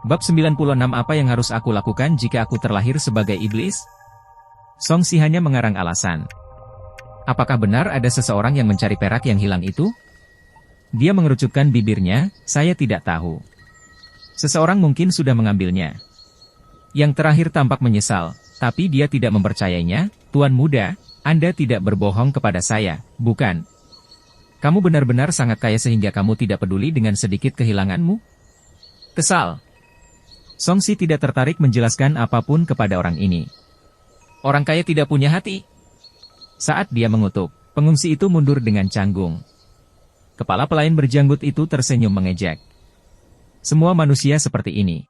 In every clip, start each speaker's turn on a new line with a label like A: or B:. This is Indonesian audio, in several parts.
A: Bab 96. Apa yang harus aku lakukan jika aku terlahir sebagai iblis? Song Si hanya mengarang alasan. Apakah benar ada seseorang yang mencari perak yang hilang itu? Dia mengerucutkan bibirnya, saya tidak tahu. Seseorang mungkin sudah mengambilnya. Yang terakhir tampak menyesal, tapi dia tidak mempercayainya. Tuan muda, Anda tidak berbohong kepada saya, bukan? Kamu benar-benar sangat kaya sehingga kamu tidak peduli dengan sedikit kehilanganmu? Kesal. Song Si tidak tertarik menjelaskan apapun kepada orang ini. Orang kaya tidak punya hati. Saat dia mengutuk, pengungsi itu mundur dengan canggung. Kepala pelayan berjanggut itu tersenyum mengejek. Semua manusia seperti ini.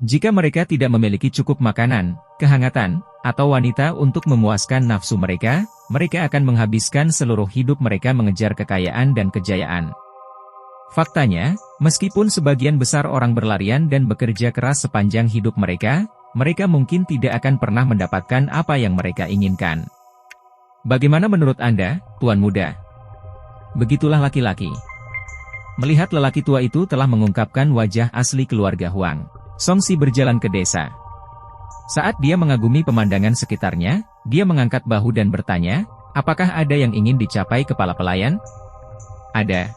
A: Jika mereka tidak memiliki cukup makanan, kehangatan, atau wanita untuk memuaskan nafsu mereka, mereka akan menghabiskan seluruh hidup mereka mengejar kekayaan dan kejayaan. Faktanya, meskipun sebagian besar orang berlarian dan bekerja keras sepanjang hidup mereka, mereka mungkin tidak akan pernah mendapatkan apa yang mereka inginkan. Bagaimana menurut Anda, Tuan Muda? Begitulah laki-laki. Melihat lelaki tua itu telah mengungkapkan wajah asli keluarga Huang, Song Si berjalan ke desa. Saat dia mengagumi pemandangan sekitarnya, dia mengangkat bahu dan bertanya, apakah ada yang ingin dicapai kepala pelayan? Ada.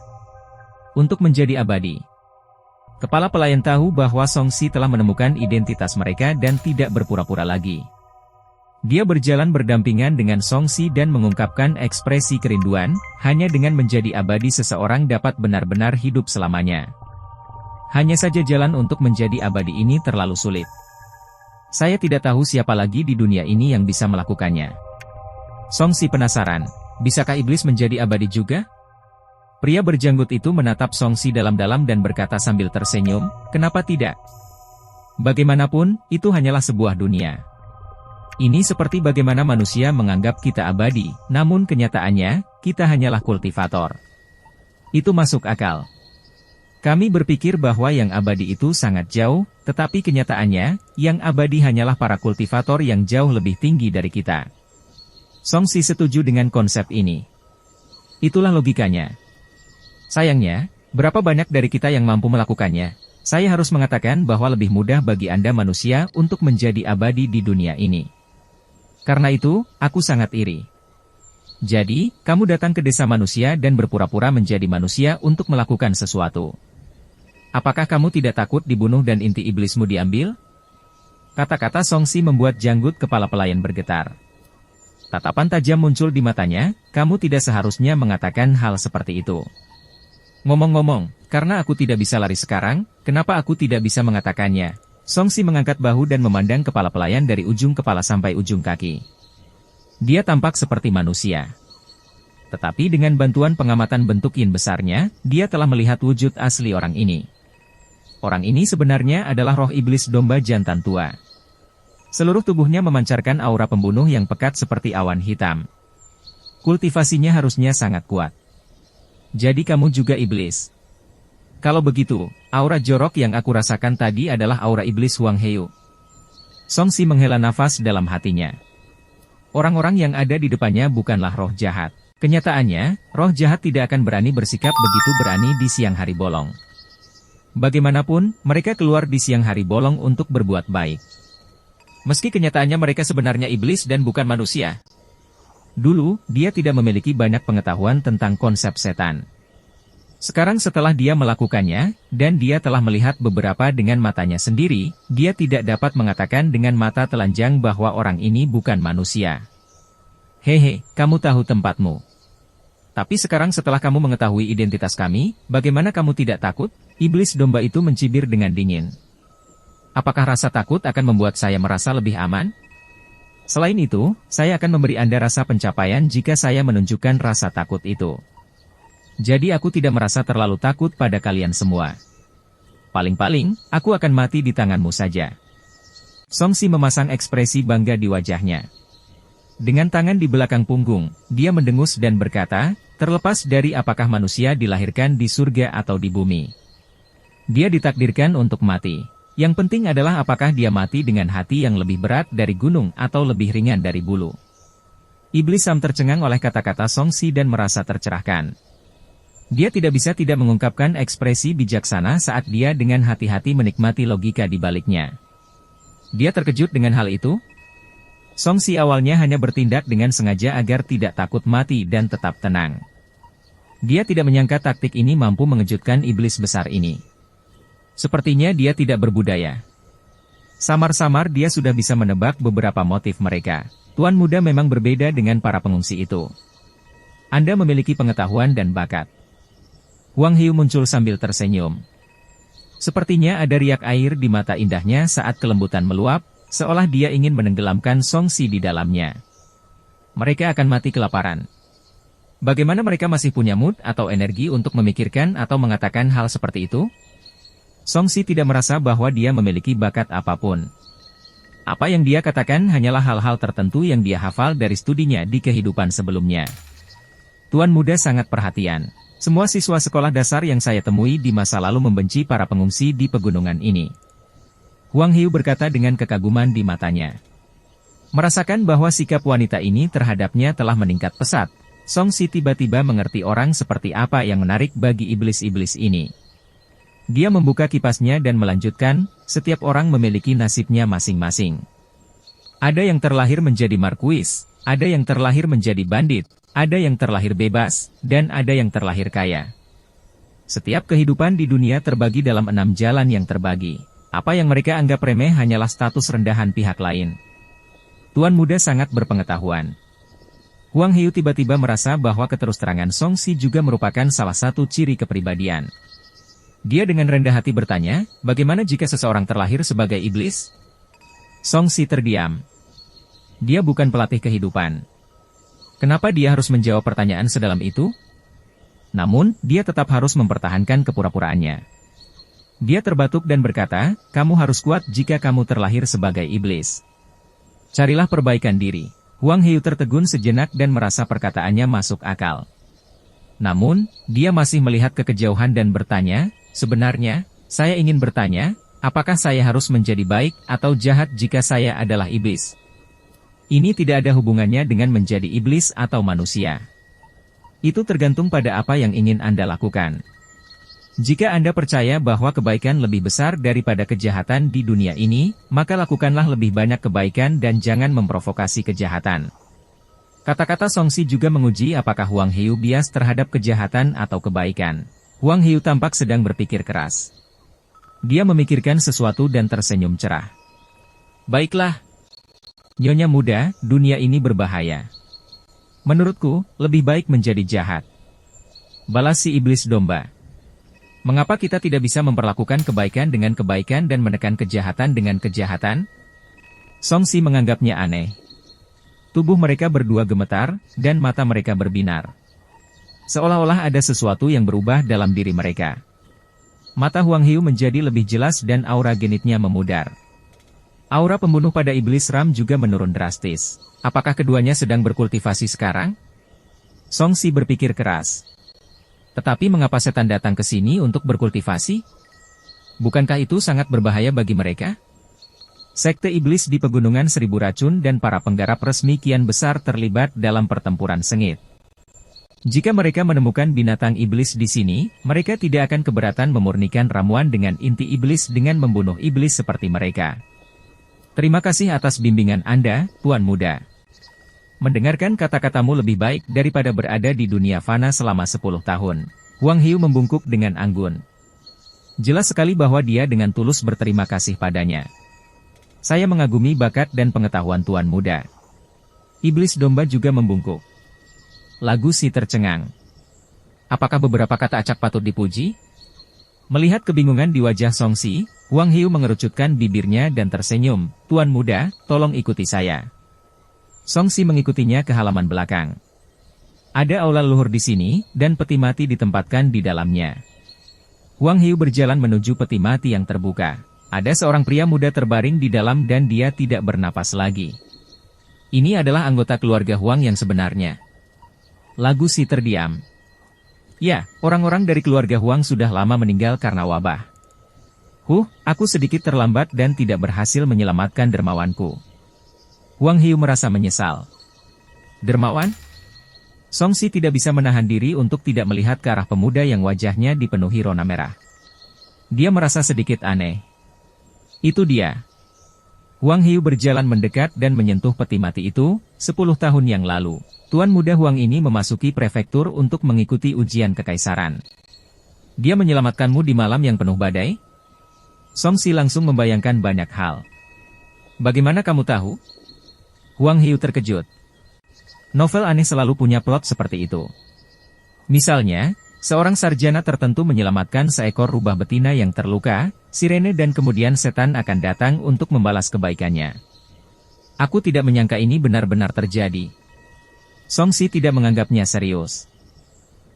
A: Untuk menjadi abadi. Kepala pelayan tahu bahwa Song Si telah menemukan identitas mereka dan tidak berpura-pura lagi. Dia berjalan berdampingan dengan Song Si dan mengungkapkan ekspresi kerinduan, hanya dengan menjadi abadi seseorang dapat benar-benar hidup selamanya. Hanya saja jalan untuk menjadi abadi ini terlalu sulit. Saya tidak tahu siapa lagi di dunia ini yang bisa melakukannya. Song Si penasaran, bisakah iblis menjadi abadi juga? Pria berjanggut itu menatap Song Si dalam-dalam dan berkata sambil tersenyum, kenapa tidak? Bagaimanapun, itu hanyalah sebuah dunia. Ini seperti bagaimana manusia menganggap kita abadi, namun kenyataannya, kita hanyalah kultivator. Itu masuk akal. Kami berpikir bahwa yang abadi itu sangat jauh, tetapi kenyataannya, yang abadi hanyalah para kultivator yang jauh lebih tinggi dari kita. Song Si setuju dengan konsep ini. Itulah logikanya. Sayangnya, berapa banyak dari kita yang mampu melakukannya? Saya harus mengatakan bahwa lebih mudah bagi Anda manusia untuk menjadi abadi di dunia ini. Karena itu, aku sangat iri. Jadi, kamu datang ke desa manusia dan berpura-pura menjadi manusia untuk melakukan sesuatu. Apakah kamu tidak takut dibunuh dan inti iblismu diambil? Kata-kata Song Si membuat janggut kepala pelayan bergetar. Tatapan tajam muncul di matanya, kamu tidak seharusnya mengatakan hal seperti itu. Ngomong-ngomong, karena aku tidak bisa lari sekarang, kenapa aku tidak bisa mengatakannya? Song Si mengangkat bahu dan memandang kepala pelayan dari ujung kepala sampai ujung kaki. Dia tampak seperti manusia. Tetapi dengan bantuan pengamatan bentuk yin besarnya, dia telah melihat wujud asli orang ini. Orang ini sebenarnya adalah roh iblis domba jantan tua. Seluruh tubuhnya memancarkan aura pembunuh yang pekat seperti awan hitam. Kultivasinya harusnya sangat kuat. Jadi kamu juga iblis. Kalau begitu, aura jorok yang aku rasakan tadi adalah aura iblis Huang Heu. Song Si menghela nafas dalam hatinya. Orang-orang yang ada di depannya bukanlah roh jahat. Kenyataannya, roh jahat tidak akan berani bersikap begitu berani di siang hari bolong. Bagaimanapun, mereka keluar di siang hari bolong untuk berbuat baik. Meski kenyataannya mereka sebenarnya iblis dan bukan manusia. Dulu, dia tidak memiliki banyak pengetahuan tentang konsep setan. Sekarang setelah dia melakukannya, dan dia telah melihat beberapa dengan matanya sendiri, dia tidak dapat mengatakan dengan mata telanjang bahwa orang ini bukan manusia. Hehe, kamu tahu tempatmu. Tapi sekarang setelah kamu mengetahui identitas kami, bagaimana kamu tidak takut? Iblis domba itu mencibir dengan dingin. Apakah rasa takut akan membuat saya merasa lebih aman? Selain itu, saya akan memberi Anda rasa pencapaian jika saya menunjukkan rasa takut itu. Jadi aku tidak merasa terlalu takut pada kalian semua. Paling-paling, aku akan mati di tanganmu saja. Song Si memasang ekspresi bangga di wajahnya. Dengan tangan di belakang punggung, dia mendengus dan berkata, terlepas dari apakah manusia dilahirkan di surga atau di bumi. Dia ditakdirkan untuk mati. Yang penting adalah apakah dia mati dengan hati yang lebih berat dari gunung atau lebih ringan dari bulu. Iblis Sam tercengang oleh kata-kata Song Si dan merasa tercerahkan. Dia tidak bisa tidak mengungkapkan ekspresi bijaksana saat dia dengan hati-hati menikmati logika di baliknya. Dia terkejut dengan hal itu. Song Si awalnya hanya bertindak dengan sengaja agar tidak takut mati dan tetap tenang. Dia tidak menyangka taktik ini mampu mengejutkan iblis besar ini. Sepertinya dia tidak berbudaya. Samar-samar dia sudah bisa menebak beberapa motif mereka. Tuan muda memang berbeda dengan para pengungsi itu. Anda memiliki pengetahuan dan bakat. Huang Hiu muncul sambil tersenyum. Sepertinya ada riak air di mata indahnya saat kelembutan meluap, seolah dia ingin menenggelamkan Song Si di dalamnya. Mereka akan mati kelaparan. Bagaimana mereka masih punya mood atau energi untuk memikirkan atau mengatakan hal seperti itu? Song Si tidak merasa bahwa dia memiliki bakat apapun. Apa yang dia katakan hanyalah hal-hal tertentu yang dia hafal dari studinya di kehidupan sebelumnya. Tuan muda sangat perhatian. Semua siswa sekolah dasar yang saya temui di masa lalu membenci para pengungsi di pegunungan ini. Huang Hiu berkata dengan kekaguman di matanya. Merasakan bahwa sikap wanita ini terhadapnya telah meningkat pesat, Song Si tiba-tiba mengerti orang seperti apa yang menarik bagi iblis-iblis ini. Dia membuka kipasnya dan melanjutkan, setiap orang memiliki nasibnya masing-masing. Ada yang terlahir menjadi markuis, ada yang terlahir menjadi bandit, ada yang terlahir bebas, dan ada yang terlahir kaya. Setiap kehidupan di dunia terbagi dalam 6 jalan yang terbagi. Apa yang mereka anggap remeh hanyalah status rendahan pihak lain. Tuan muda sangat berpengetahuan. Huang Hiu tiba-tiba merasa bahwa keterus-terangan Song Si juga merupakan salah satu ciri kepribadian. Dia dengan rendah hati bertanya, bagaimana jika seseorang terlahir sebagai iblis? Song Si terdiam. Dia bukan pelatih kehidupan. Kenapa dia harus menjawab pertanyaan sedalam itu? Namun, dia tetap harus mempertahankan kepura-puraannya. Dia terbatuk dan berkata, kamu harus kuat jika kamu terlahir sebagai iblis. Carilah perbaikan diri. Huang Hiu tertegun sejenak dan merasa perkataannya masuk akal. Namun, dia masih melihat ke kejauhan dan bertanya, sebenarnya, saya ingin bertanya, apakah saya harus menjadi baik atau jahat jika saya adalah iblis? Ini tidak ada hubungannya dengan menjadi iblis atau manusia. Itu tergantung pada apa yang ingin Anda lakukan. Jika Anda percaya bahwa kebaikan lebih besar daripada kejahatan di dunia ini, maka lakukanlah lebih banyak kebaikan dan jangan memprovokasi kejahatan. Kata-kata Song Si juga menguji apakah Huang Hiu bias terhadap kejahatan atau kebaikan. Huang Hiu tampak sedang berpikir keras. Dia memikirkan sesuatu dan tersenyum cerah. Baiklah. Nyonya muda, dunia ini berbahaya. Menurutku, lebih baik menjadi jahat. Balas si iblis domba. Mengapa kita tidak bisa memperlakukan kebaikan dengan kebaikan dan menekan kejahatan dengan kejahatan? Song Si menganggapnya aneh. Tubuh mereka berdua gemetar, dan mata mereka berbinar. Seolah-olah ada sesuatu yang berubah dalam diri mereka. Mata Huang Hiu menjadi lebih jelas dan aura genitnya memudar. Aura pembunuh pada iblis Ram juga menurun drastis. Apakah keduanya sedang berkultivasi sekarang? Song Si berpikir keras. Tetapi mengapa setan datang ke sini untuk berkultivasi? Bukankah itu sangat berbahaya bagi mereka? Sekte iblis di Pegunungan Seribu Racun dan para penggarap resmi kian besar terlibat dalam pertempuran sengit. Jika mereka menemukan binatang iblis di sini, mereka tidak akan keberatan memurnikan ramuan dengan inti iblis dengan membunuh iblis seperti mereka. Terima kasih atas bimbingan Anda, Tuan Muda. Mendengarkan kata-katamu lebih baik daripada berada di dunia fana selama 10 tahun. Huang Hiu membungkuk dengan anggun. Jelas sekali bahwa dia dengan tulus berterima kasih padanya. Saya mengagumi bakat dan pengetahuan Tuan Muda. Iblis domba juga membungkuk. Lagu Si tercengang. Apakah beberapa kata acak patut dipuji? Melihat kebingungan di wajah Song Si, Huang Hiu mengerucutkan bibirnya dan tersenyum. Tuan Muda, tolong ikuti saya. Song Si mengikutinya ke halaman belakang. Ada aula leluhur di sini, dan peti mati ditempatkan di dalamnya. Huang Hiu berjalan menuju peti mati yang terbuka. Ada seorang pria muda terbaring di dalam dan dia tidak bernapas lagi. Ini adalah anggota keluarga Huang yang sebenarnya. Lagu Si terdiam. Ya, orang-orang dari keluarga Huang sudah lama meninggal karena wabah. Aku sedikit terlambat dan tidak berhasil menyelamatkan dermawanku. Huang Hiu merasa menyesal. Dermawan? Songsi tidak bisa menahan diri untuk tidak melihat ke arah pemuda yang wajahnya dipenuhi rona merah. Dia merasa sedikit aneh. Itu dia. Huang Hiu berjalan mendekat dan menyentuh peti mati itu. 10 tahun yang lalu, Tuan Muda Huang ini memasuki prefektur untuk mengikuti ujian kekaisaran. Dia menyelamatkanmu di malam yang penuh badai? Songsi langsung membayangkan banyak hal. Bagaimana kamu tahu? Huang Hiu terkejut. Novel aneh selalu punya plot seperti itu. Misalnya, seorang sarjana tertentu menyelamatkan seekor rubah betina yang terluka, sirene dan kemudian setan akan datang untuk membalas kebaikannya. Aku tidak menyangka ini benar-benar terjadi. Songsi tidak menganggapnya serius.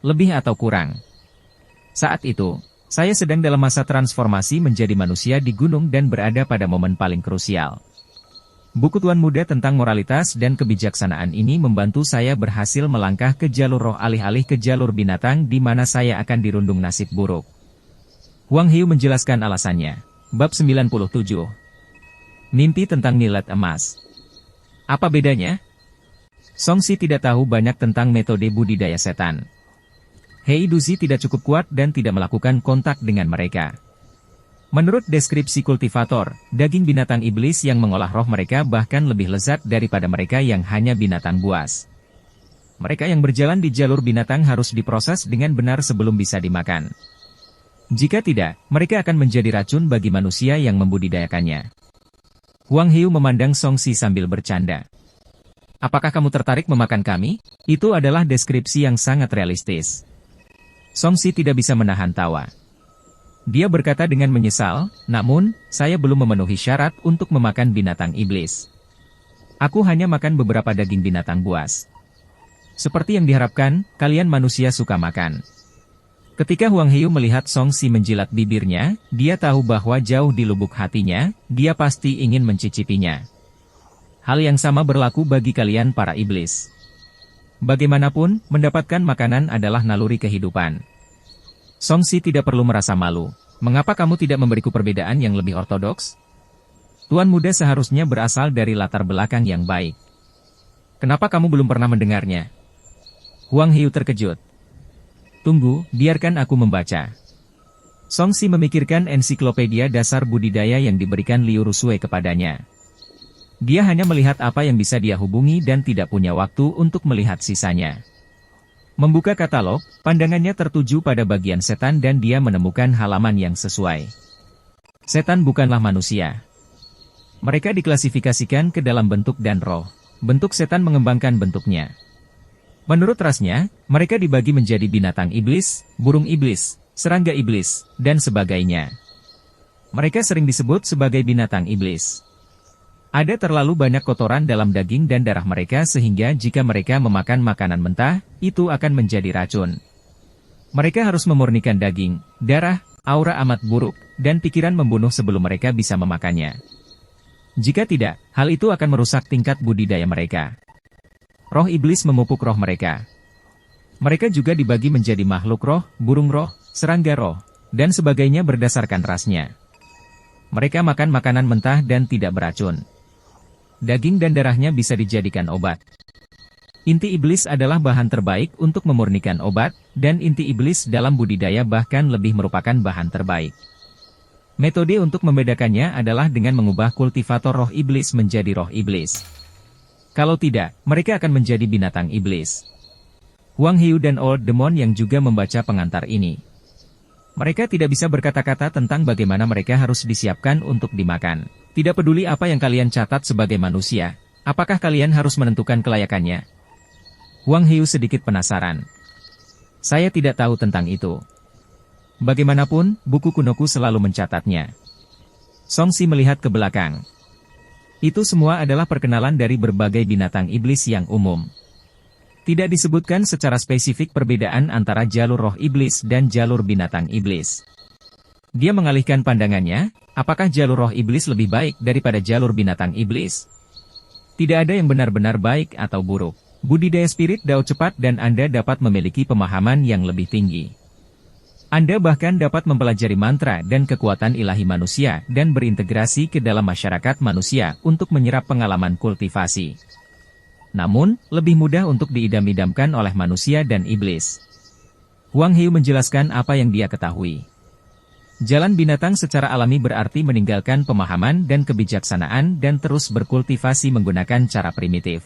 A: Lebih atau kurang. Saat itu, saya sedang dalam masa transformasi menjadi manusia di gunung dan berada pada momen paling krusial. Buku Tuan Muda tentang moralitas dan kebijaksanaan ini membantu saya berhasil melangkah ke jalur roh alih-alih ke jalur binatang di mana saya akan dirundung nasib buruk. Huang Hiu menjelaskan alasannya. Bab 97. Mimpi tentang nilat emas. Apa bedanya? Songsi tidak tahu banyak tentang metode budidaya setan. Hei Duzi tidak cukup kuat dan tidak melakukan kontak dengan mereka. Menurut deskripsi kultivator, daging binatang iblis yang mengolah roh mereka bahkan lebih lezat daripada mereka yang hanya binatang buas. Mereka yang berjalan di jalur binatang harus diproses dengan benar sebelum bisa dimakan. Jika tidak, mereka akan menjadi racun bagi manusia yang membudidayakannya. Huang Hiu memandang Songsi sambil bercanda. Apakah kamu tertarik memakan kami? Itu adalah deskripsi yang sangat realistis. Songsi tidak bisa menahan tawa. Dia berkata dengan menyesal, namun, saya belum memenuhi syarat untuk memakan binatang iblis. Aku hanya makan beberapa daging binatang buas. Seperti yang diharapkan, kalian manusia suka makan. Ketika Huang Hiu melihat Songsi menjilat bibirnya, dia tahu bahwa jauh di lubuk hatinya, dia pasti ingin mencicipinya. Hal yang sama berlaku bagi kalian para iblis. Bagaimanapun, mendapatkan makanan adalah naluri kehidupan. Songsi tidak perlu merasa malu. Mengapa kamu tidak memberiku perbedaan yang lebih ortodoks? Tuan Muda seharusnya berasal dari latar belakang yang baik. Kenapa kamu belum pernah mendengarnya? Huang Hiu terkejut. Tunggu, biarkan aku membaca. Songsi memikirkan ensiklopedia dasar budidaya yang diberikan Liu Rusue kepadanya. Dia hanya melihat apa yang bisa dia hubungi dan tidak punya waktu untuk melihat sisanya. Membuka katalog, pandangannya tertuju pada bagian setan dan dia menemukan halaman yang sesuai. Setan bukanlah manusia. Mereka diklasifikasikan ke dalam bentuk dan roh. Bentuk setan mengembangkan bentuknya. Menurut rasnya, mereka dibagi menjadi binatang iblis, burung iblis, serangga iblis, dan sebagainya. Mereka sering disebut sebagai binatang iblis. Ada terlalu banyak kotoran dalam daging dan darah mereka sehingga jika mereka memakan makanan mentah, itu akan menjadi racun. Mereka harus memurnikan daging, darah, aura amat buruk, dan pikiran membunuh sebelum mereka bisa memakannya. Jika tidak, hal itu akan merusak tingkat budidaya mereka. Roh iblis memupuk roh mereka. Mereka juga dibagi menjadi makhluk roh, burung roh, serangga roh, dan sebagainya berdasarkan rasnya. Mereka makan makanan mentah dan tidak beracun. Daging dan darahnya bisa dijadikan obat. Inti iblis adalah bahan terbaik untuk memurnikan obat, dan inti iblis dalam budidaya bahkan lebih merupakan bahan terbaik. Metode untuk membedakannya adalah dengan mengubah kultivator roh iblis menjadi roh iblis. Kalau tidak, mereka akan menjadi binatang iblis. Huang Hiu dan Old Demon yang juga membaca pengantar ini. Mereka tidak bisa berkata-kata tentang bagaimana mereka harus disiapkan untuk dimakan. Tidak peduli apa yang kalian catat sebagai manusia, apakah kalian harus menentukan kelayakannya? Huang Hiu sedikit penasaran. Saya tidak tahu tentang itu. Bagaimanapun, buku kunoku selalu mencatatnya. Songsi melihat ke belakang. Itu semua adalah perkenalan dari berbagai binatang iblis yang umum. Tidak disebutkan secara spesifik perbedaan antara jalur roh iblis dan jalur binatang iblis. Dia mengalihkan pandangannya, apakah jalur roh iblis lebih baik daripada jalur binatang iblis? Tidak ada yang benar-benar baik atau buruk. Budidaya spirit Dao cepat dan Anda dapat memiliki pemahaman yang lebih tinggi. Anda bahkan dapat mempelajari mantra dan kekuatan ilahi manusia dan berintegrasi ke dalam masyarakat manusia untuk menyerap pengalaman kultivasi. namun, lebih mudah untuk diidam-idamkan oleh manusia dan iblis. Huang Hiu menjelaskan apa yang dia ketahui. Jalan binatang secara alami berarti meninggalkan pemahaman dan kebijaksanaan dan terus berkultivasi menggunakan cara primitif.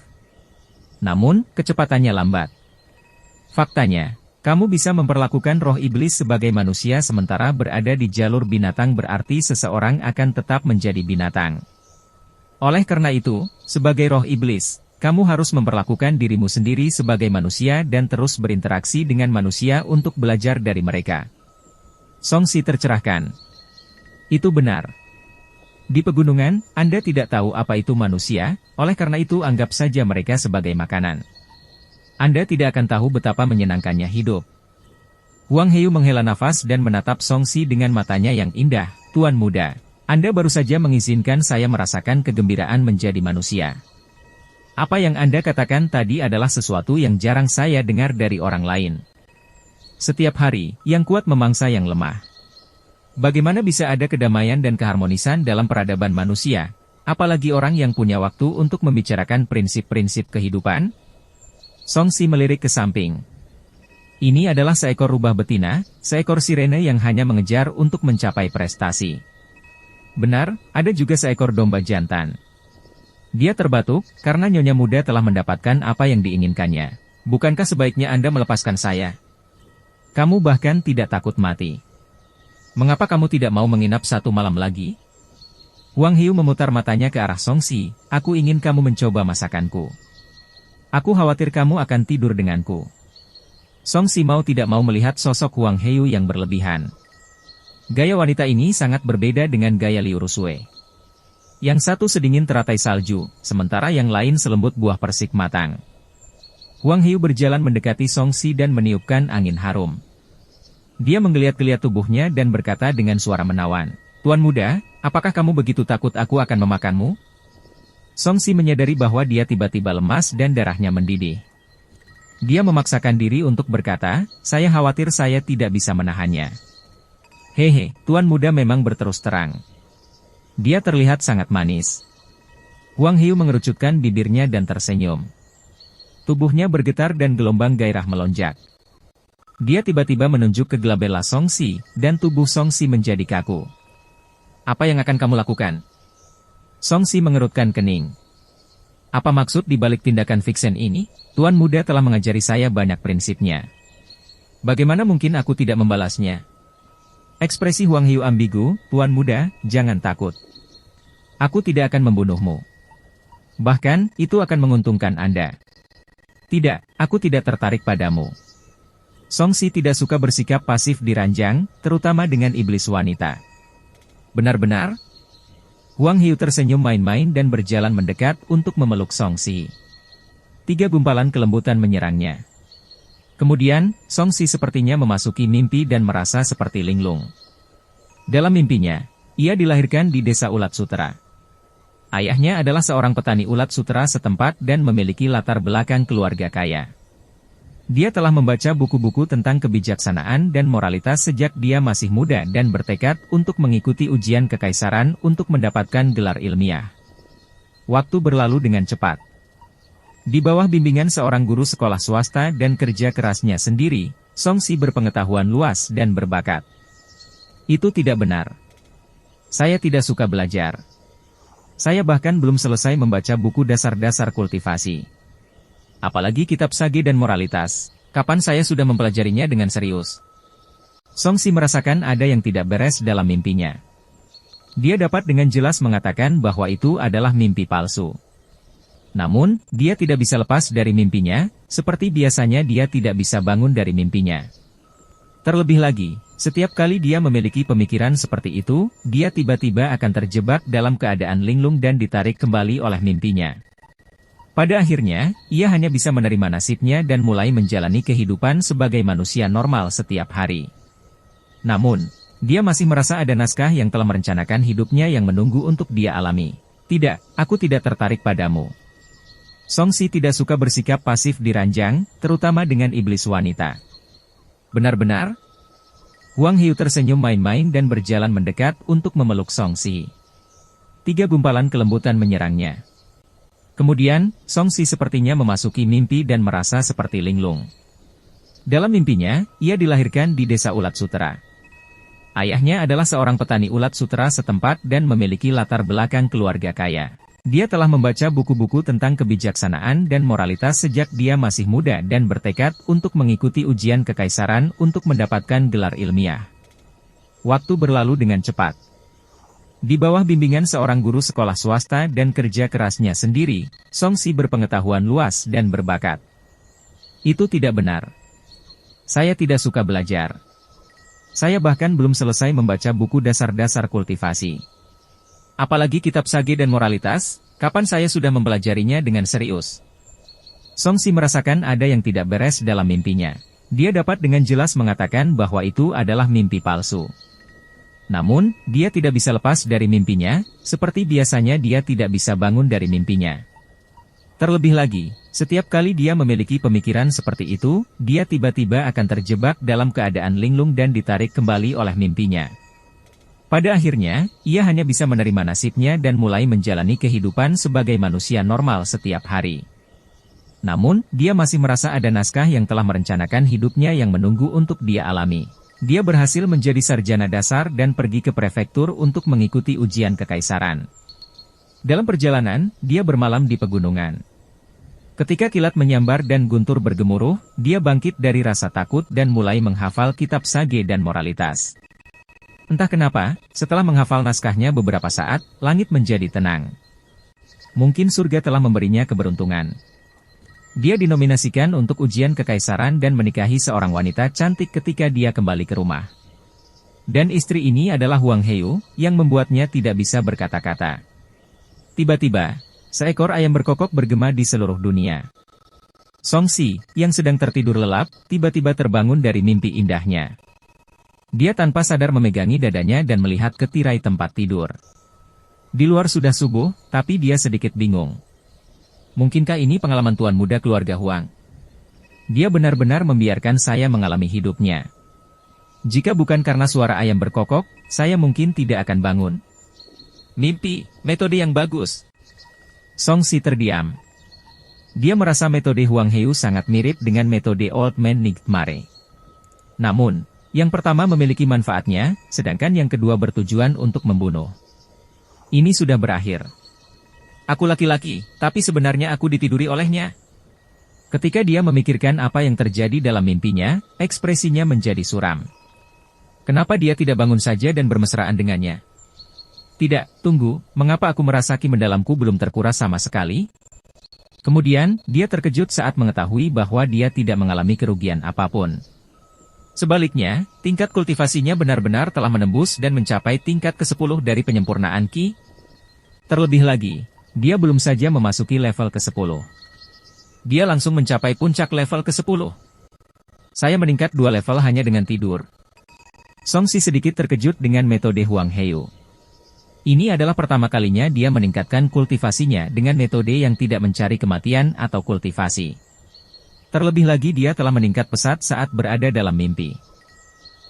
A: Namun, kecepatannya lambat. Faktanya, kamu bisa memperlakukan roh iblis sebagai manusia sementara berada di jalur binatang berarti seseorang akan tetap menjadi binatang. Oleh karena itu, sebagai roh iblis, kamu harus memperlakukan dirimu sendiri sebagai manusia dan terus berinteraksi dengan manusia untuk belajar dari mereka. Song Si tercerahkan. Itu benar. Di pegunungan, Anda tidak tahu apa itu manusia, oleh karena itu anggap saja mereka sebagai makanan. Anda tidak akan tahu betapa menyenangkannya hidup. Huang Hiu menghela nafas dan menatap Song Si dengan matanya yang indah. Tuan muda, Anda baru saja mengizinkan saya merasakan kegembiraan menjadi manusia. Apa yang Anda katakan tadi adalah sesuatu yang jarang saya dengar dari orang lain. Setiap hari, yang kuat memangsa yang lemah. Bagaimana bisa ada kedamaian dan keharmonisan dalam peradaban manusia, apalagi orang yang punya waktu untuk membicarakan prinsip-prinsip kehidupan? Song Si melirik ke samping. Ini adalah seekor rubah betina, seekor sirene yang hanya mengejar untuk mencapai prestasi. Benar, ada juga seekor domba jantan. Dia terbatuk, karena nyonya muda telah mendapatkan apa yang diinginkannya. Bukankah sebaiknya Anda melepaskan saya? Kamu bahkan tidak takut mati. Mengapa kamu tidak mau menginap satu malam lagi? Huang Hiu memutar matanya ke arah Song Si. Aku ingin kamu mencoba masakanku. Aku khawatir kamu akan tidur denganku. Song Si mau tidak mau melihat sosok Huang Hiu yang berlebihan. Gaya wanita ini sangat berbeda dengan gaya Liu Rusue. Yang satu sedingin teratai salju, sementara yang lain selembut buah persik matang. Huang Hiu berjalan mendekati Song Si dan meniupkan angin harum. Dia menggeliat-geliat tubuhnya dan berkata dengan suara menawan, Tuan muda, apakah kamu begitu takut aku akan memakanmu? Song Si menyadari bahwa dia tiba-tiba lemas dan darahnya mendidih. Dia memaksakan diri untuk berkata, saya khawatir saya tidak bisa menahannya. Hehe, Tuan muda memang berterus terang. Dia terlihat sangat manis. Huang Hiu mengerucutkan bibirnya dan tersenyum. Tubuhnya bergetar dan gelombang gairah melonjak. Dia tiba-tiba menunjuk ke gelabela Song Si, dan tubuh Song Si menjadi kaku. Apa yang akan kamu lakukan? Song Si mengerutkan kening. Apa maksud di balik tindakan Vixen ini? Tuan muda telah mengajari saya banyak prinsipnya. Bagaimana mungkin aku tidak membalasnya? Ekspresi Huang Hiu ambigu, Tuan muda, jangan takut. Aku tidak akan membunuhmu. Bahkan, itu akan menguntungkan Anda. Tidak, aku tidak tertarik padamu. Song Si tidak suka bersikap pasif di ranjang, terutama dengan iblis wanita. Benar-benar? Huang Hiu tersenyum main-main dan berjalan mendekat untuk memeluk Song Si. 3 gumpalan kelembutan menyerangnya. Kemudian, Song Si sepertinya memasuki mimpi dan merasa seperti linglung. Dalam mimpinya, ia dilahirkan di desa ulat sutera. Ayahnya adalah seorang petani ulat sutera setempat dan memiliki latar belakang keluarga kaya. Dia telah membaca buku-buku tentang kebijaksanaan dan moralitas sejak dia masih muda dan bertekad untuk mengikuti ujian kekaisaran untuk mendapatkan gelar ilmiah. Waktu berlalu dengan cepat. Di bawah bimbingan seorang guru sekolah swasta dan kerja kerasnya sendiri, Song Si berpengetahuan luas dan berbakat. Itu tidak benar. Saya tidak suka belajar. Saya bahkan belum selesai membaca buku dasar-dasar kultivasi. Apalagi kitab sage dan moralitas, kapan saya sudah mempelajarinya dengan serius? Song Si merasakan ada yang tidak beres dalam mimpinya. Dia dapat dengan jelas mengatakan bahwa itu adalah mimpi palsu. Namun, dia tidak bisa lepas dari mimpinya, seperti biasanya dia tidak bisa bangun dari mimpinya. Terlebih lagi, setiap kali dia memiliki pemikiran seperti itu, dia tiba-tiba akan terjebak dalam keadaan linglung dan ditarik kembali oleh mimpinya. Pada akhirnya, ia hanya bisa menerima nasibnya dan mulai menjalani kehidupan sebagai manusia normal setiap hari. Namun, dia masih merasa ada naskah yang telah merencanakan hidupnya yang menunggu untuk dia alami. Tidak, aku tidak tertarik padamu. Song Si tidak suka bersikap pasif di ranjang, terutama dengan iblis wanita. Benar-benar? Huang Hiu tersenyum main-main dan berjalan mendekat untuk memeluk Song Si. 3 gumpalan kelembutan menyerangnya. Kemudian, Song Si sepertinya memasuki mimpi dan merasa seperti linglung. Dalam mimpinya, ia dilahirkan di desa ulat sutera. Ayahnya adalah seorang petani ulat sutera setempat dan memiliki latar belakang keluarga kaya. Dia telah membaca buku-buku tentang kebijaksanaan dan moralitas sejak dia masih muda dan bertekad untuk mengikuti ujian kekaisaran untuk mendapatkan gelar ilmiah. Waktu berlalu dengan cepat. Di bawah bimbingan seorang guru sekolah swasta dan kerja kerasnya sendiri, Song Si berpengetahuan luas dan berbakat. Itu tidak benar. Saya tidak suka belajar. Saya bahkan belum selesai membaca buku dasar-dasar kultivasi. Apalagi kitab sage dan moralitas, kapan saya sudah mempelajarinya dengan serius? Song Si merasakan ada yang tidak beres dalam mimpinya. Dia dapat dengan jelas mengatakan bahwa itu adalah mimpi palsu. Namun, dia tidak bisa lepas dari mimpinya, seperti biasanya dia tidak bisa bangun dari mimpinya. Terlebih lagi, setiap kali dia memiliki pemikiran seperti itu, dia tiba-tiba akan terjebak dalam keadaan linglung dan ditarik kembali oleh mimpinya. Pada akhirnya, ia hanya bisa menerima nasibnya dan mulai menjalani kehidupan sebagai manusia normal setiap hari. Namun, dia masih merasa ada naskah yang telah merencanakan hidupnya yang menunggu untuk dia alami. Dia berhasil menjadi sarjana dasar dan pergi ke prefektur untuk mengikuti ujian kekaisaran. Dalam perjalanan, dia bermalam di pegunungan. Ketika kilat menyambar dan guntur bergemuruh, dia bangkit dari rasa takut dan mulai menghafal kitab sage dan moralitas. Entah kenapa, setelah menghafal naskahnya beberapa saat, langit menjadi tenang. Mungkin surga telah memberinya keberuntungan. Dia dinominasikan untuk ujian kekaisaran dan menikahi seorang wanita cantik ketika dia kembali ke rumah. Dan istri ini adalah Huang Heo, yang membuatnya tidak bisa berkata-kata. Tiba-tiba, seekor ayam berkokok bergema di seluruh dunia. Song Si, yang sedang tertidur lelap, tiba-tiba terbangun dari mimpi indahnya. Dia tanpa sadar memegangi dadanya dan melihat ke tirai tempat tidur. Di luar sudah subuh, tapi dia sedikit bingung. Mungkinkah ini pengalaman tuan muda keluarga Huang? Dia benar-benar membiarkan saya mengalami hidupnya. Jika bukan karena suara ayam berkokok, saya mungkin tidak akan bangun. Mimpi, metode yang bagus. Song Si terdiam. Dia merasa metode Huang Heo sangat mirip dengan metode Old Man Nightmare. Namun, yang pertama memiliki manfaatnya, sedangkan yang kedua bertujuan untuk membunuh. Ini sudah berakhir. Aku laki-laki, tapi sebenarnya aku ditiduri olehnya. Ketika dia memikirkan apa yang terjadi dalam mimpinya, ekspresinya menjadi suram. Kenapa dia tidak bangun saja dan bermesraan dengannya? Tidak, tunggu, mengapa aku merasa ki mendalamku belum terkuras sama sekali? Kemudian, dia terkejut saat mengetahui bahwa dia tidak mengalami kerugian apapun. Sebaliknya, tingkat kultivasinya benar-benar telah menembus dan mencapai tingkat ke-10 dari penyempurnaan ki. Terlebih lagi, dia belum saja memasuki level ke-10. Dia langsung mencapai puncak level ke-10. Saya meningkat 2 level hanya dengan tidur. Song Si sedikit terkejut dengan metode Huang Heo. Ini adalah pertama kalinya dia meningkatkan kultivasinya dengan metode yang tidak mencari kematian atau kultivasi. Terlebih lagi dia telah meningkat pesat saat berada dalam mimpi.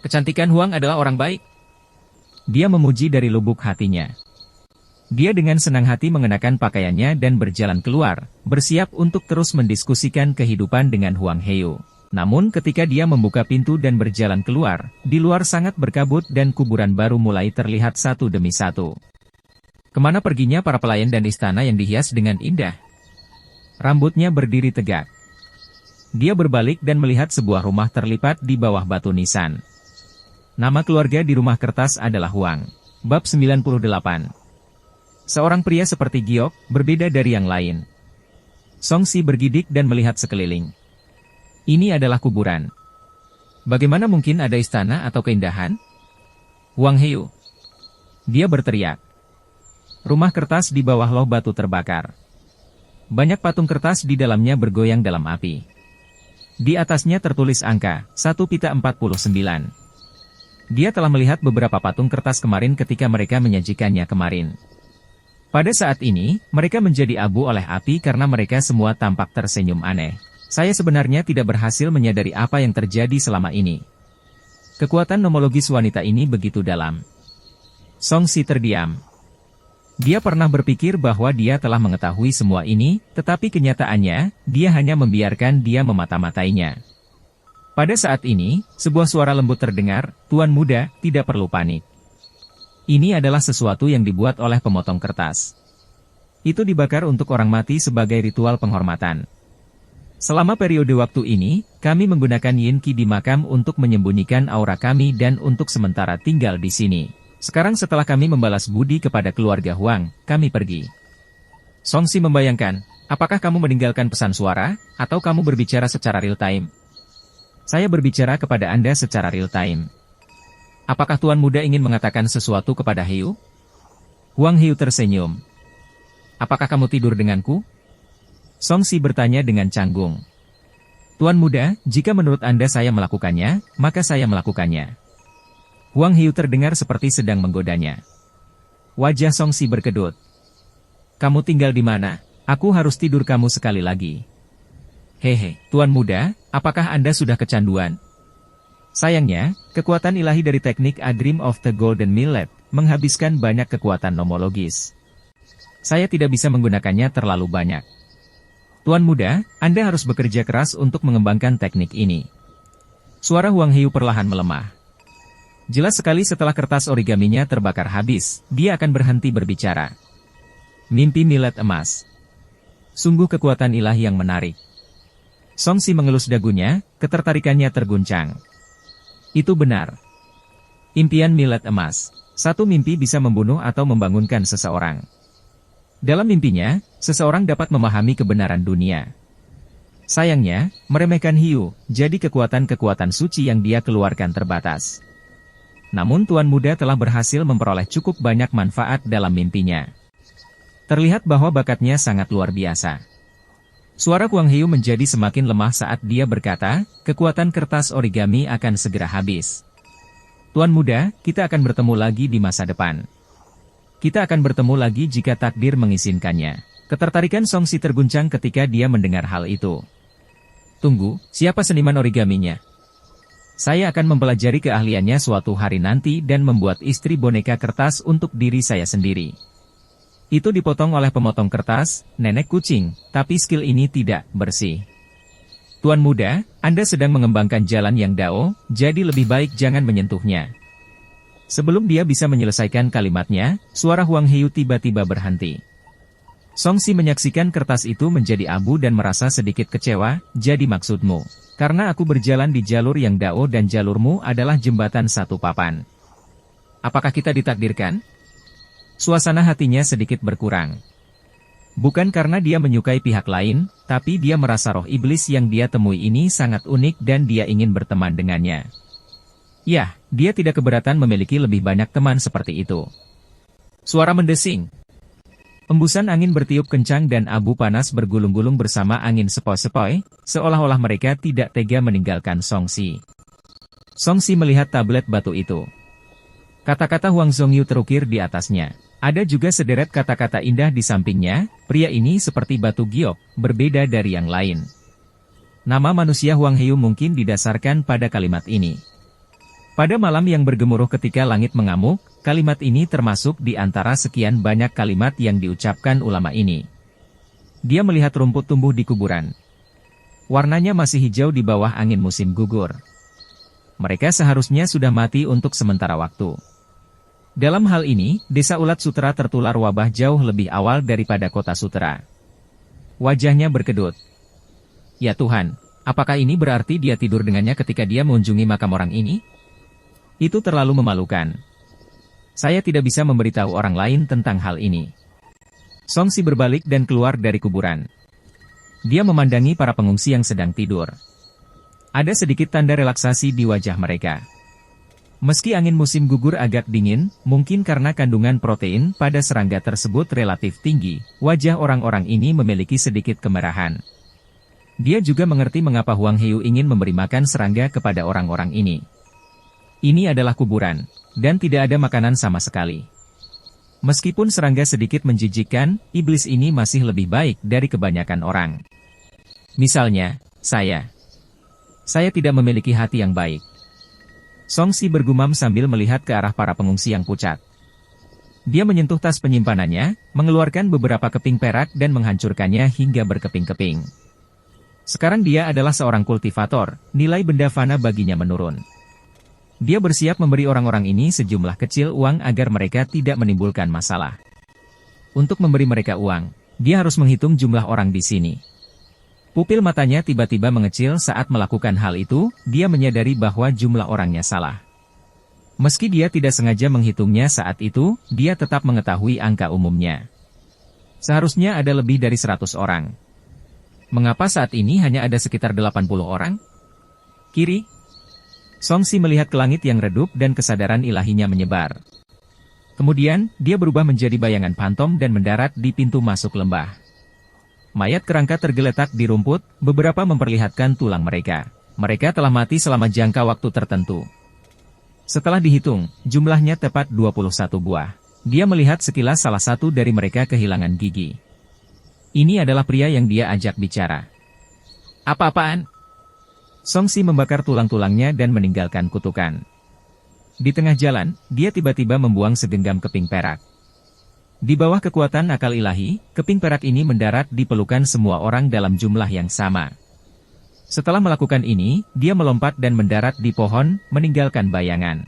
A: Kecantikan Huang adalah orang baik. Dia memuji dari lubuk hatinya. Dia dengan senang hati mengenakan pakaiannya dan berjalan keluar, bersiap untuk terus mendiskusikan kehidupan dengan Huang Heo. Namun ketika dia membuka pintu dan berjalan keluar, di luar sangat berkabut dan kuburan baru mulai terlihat satu demi satu. Kemana perginya para pelayan dan istana yang dihias dengan indah? Rambutnya berdiri tegak. Dia berbalik dan melihat sebuah rumah terlipat di bawah batu nisan. Nama keluarga di rumah kertas adalah Huang. Bab 98. Seorang pria seperti Giok, berbeda dari yang lain. Song Si bergidik dan melihat sekeliling. Ini adalah kuburan. Bagaimana mungkin ada istana atau keindahan? Huang Heo. Dia berteriak. Rumah kertas di bawah loh batu terbakar. Banyak patung kertas di dalamnya bergoyang dalam api. Di atasnya tertulis angka, 1 pita 49. Dia telah melihat beberapa patung kertas kemarin ketika mereka menyajikannya kemarin. Pada saat ini, mereka menjadi abu oleh api karena mereka semua tampak tersenyum aneh. Saya sebenarnya tidak berhasil menyadari apa yang terjadi selama ini. Kekuatan nomologis wanita ini begitu dalam. Song Si terdiam. Dia pernah berpikir bahwa dia telah mengetahui semua ini, tetapi kenyataannya, dia hanya membiarkan dia memata-matainya. Pada saat ini, sebuah suara lembut terdengar, "Tuan muda, tidak perlu panik. Ini adalah sesuatu yang dibuat oleh pemotong kertas. Itu dibakar untuk orang mati sebagai ritual penghormatan. Selama periode waktu ini, kami menggunakan Yin Qi di makam untuk menyembunyikan aura kami dan untuk sementara tinggal di sini. Sekarang setelah kami membalas budi kepada keluarga Huang, kami pergi." Song Si membayangkan, apakah kamu meninggalkan pesan suara, atau kamu berbicara secara real time? Saya berbicara kepada Anda secara real time. Apakah Tuan Muda ingin mengatakan sesuatu kepada Hiu? Huang Hiu tersenyum. Apakah kamu tidur denganku? Song Si bertanya dengan canggung. Tuan Muda, jika menurut Anda saya melakukannya, maka saya melakukannya. Huang Hiu terdengar seperti sedang menggodanya. Wajah Song Si berkedut. Kamu tinggal di mana? Aku harus tidur kamu sekali lagi. Hehe, Tuan Muda, apakah Anda sudah kecanduan? Sayangnya, kekuatan ilahi dari teknik A Dream of the Golden Millet menghabiskan banyak kekuatan nomologis. Saya tidak bisa menggunakannya terlalu banyak. Tuan Muda, Anda harus bekerja keras untuk mengembangkan teknik ini. Suara Huang Hiu perlahan melemah. Jelas sekali setelah kertas origaminya terbakar habis, dia akan berhenti berbicara. Mimpi millet emas. Sungguh kekuatan ilahi yang menarik. Song Si mengelus dagunya, ketertarikannya terguncang. Itu benar. Impian millet emas. Satu mimpi bisa membunuh atau membangunkan seseorang. Dalam mimpinya, seseorang dapat memahami kebenaran dunia. Sayangnya, meremehkan Hiu, jadi kekuatan-kekuatan suci yang dia keluarkan terbatas. Namun Tuan Muda telah berhasil memperoleh cukup banyak manfaat dalam mimpinya. Terlihat bahwa bakatnya sangat luar biasa. Suara Huang Hiu menjadi semakin lemah saat dia berkata, kekuatan kertas origami akan segera habis. Tuan Muda, kita akan bertemu lagi di masa depan. Kita akan bertemu lagi jika takdir mengizinkannya. Ketertarikan Song Si terguncang ketika dia mendengar hal itu. Tunggu, siapa seniman origaminya? Saya akan mempelajari keahliannya suatu hari nanti dan membuat istri boneka kertas untuk diri saya sendiri. Itu dipotong oleh pemotong kertas, nenek kucing, tapi skill ini tidak bersih. Tuan Muda, Anda sedang mengembangkan jalan yang dao, jadi lebih baik jangan menyentuhnya. Sebelum dia bisa menyelesaikan kalimatnya, suara Huang Hiu tiba-tiba berhenti. Song Si menyaksikan kertas itu menjadi abu dan merasa sedikit kecewa, jadi maksudmu. Karena aku berjalan di jalur yang dao dan jalurmu adalah jembatan satu papan. Apakah kita ditakdirkan? Suasana hatinya sedikit berkurang. Bukan karena dia menyukai pihak lain, tapi dia merasa roh iblis yang dia temui ini sangat unik dan dia ingin berteman dengannya. Ya, dia tidak keberatan memiliki lebih banyak teman seperti itu. Suara mendesing. Embusan angin bertiup kencang dan abu panas bergulung-gulung bersama angin sepoi-sepoi, seolah-olah mereka tidak tega meninggalkan Song Si. Song Si melihat tablet batu itu. Kata-kata Huang Zhongyu terukir di atasnya. Ada juga sederet kata-kata indah di sampingnya, pria ini seperti batu giok, berbeda dari yang lain. Nama manusia Huang Hiu mungkin didasarkan pada kalimat ini. Pada malam yang bergemuruh ketika langit mengamuk, kalimat ini termasuk di antara sekian banyak kalimat yang diucapkan ulama ini. Dia melihat rumput tumbuh di kuburan. Warnanya masih hijau di bawah angin musim gugur. Mereka seharusnya sudah mati untuk sementara waktu. Dalam hal ini, desa Ulat Sutera tertular wabah jauh lebih awal daripada kota Sutera. Wajahnya berkedut. Ya Tuhan, apakah ini berarti dia tidur dengannya ketika dia mengunjungi makam orang ini? Itu terlalu memalukan. Saya tidak bisa memberitahu orang lain tentang hal ini. Song Si berbalik dan keluar dari kuburan. Dia memandangi para pengungsi yang sedang tidur. Ada sedikit tanda relaksasi di wajah mereka. Meski angin musim gugur agak dingin, mungkin karena kandungan protein pada serangga tersebut relatif tinggi, wajah orang-orang ini memiliki sedikit kemerahan. Dia juga mengerti mengapa Huang Hiu ingin memberi makan serangga kepada orang-orang ini. Ini adalah kuburan, dan tidak ada makanan sama sekali. Meskipun serangga sedikit menjijikkan, iblis ini masih lebih baik dari kebanyakan orang. Misalnya, saya. Saya tidak memiliki hati yang baik. Song Si bergumam sambil melihat ke arah para pengungsi yang pucat. Dia menyentuh tas penyimpanannya, mengeluarkan beberapa keping perak dan menghancurkannya hingga berkeping-keping. Sekarang dia adalah seorang kultivator, nilai benda fana baginya menurun. Dia bersiap memberi orang-orang ini sejumlah kecil uang agar mereka tidak menimbulkan masalah. Untuk memberi mereka uang, dia harus menghitung jumlah orang di sini. Pupil matanya tiba-tiba mengecil saat melakukan hal itu, dia menyadari bahwa jumlah orangnya salah. Meski dia tidak sengaja menghitungnya saat itu, dia tetap mengetahui angka umumnya. Seharusnya ada lebih dari 100 orang. Mengapa saat ini hanya ada sekitar 80 orang? Kiri. Songsi melihat ke langit yang redup dan kesadaran ilahinya menyebar. Kemudian, dia berubah menjadi bayangan pantom dan mendarat di pintu masuk lembah. Mayat kerangka tergeletak di rumput, beberapa memperlihatkan tulang mereka. Mereka telah mati selama jangka waktu tertentu. Setelah dihitung, jumlahnya tepat 21 buah. Dia melihat sekilas salah satu dari mereka kehilangan gigi. Ini adalah pria yang dia ajak bicara. Apa-apaan? Songsi membakar tulang-tulangnya dan meninggalkan kutukan. Di tengah jalan, dia tiba-tiba membuang segenggam keping perak. Di bawah kekuatan akal ilahi, keping perak ini mendarat di pelukan semua orang dalam jumlah yang sama. Setelah melakukan ini, dia melompat dan mendarat di pohon, meninggalkan bayangan.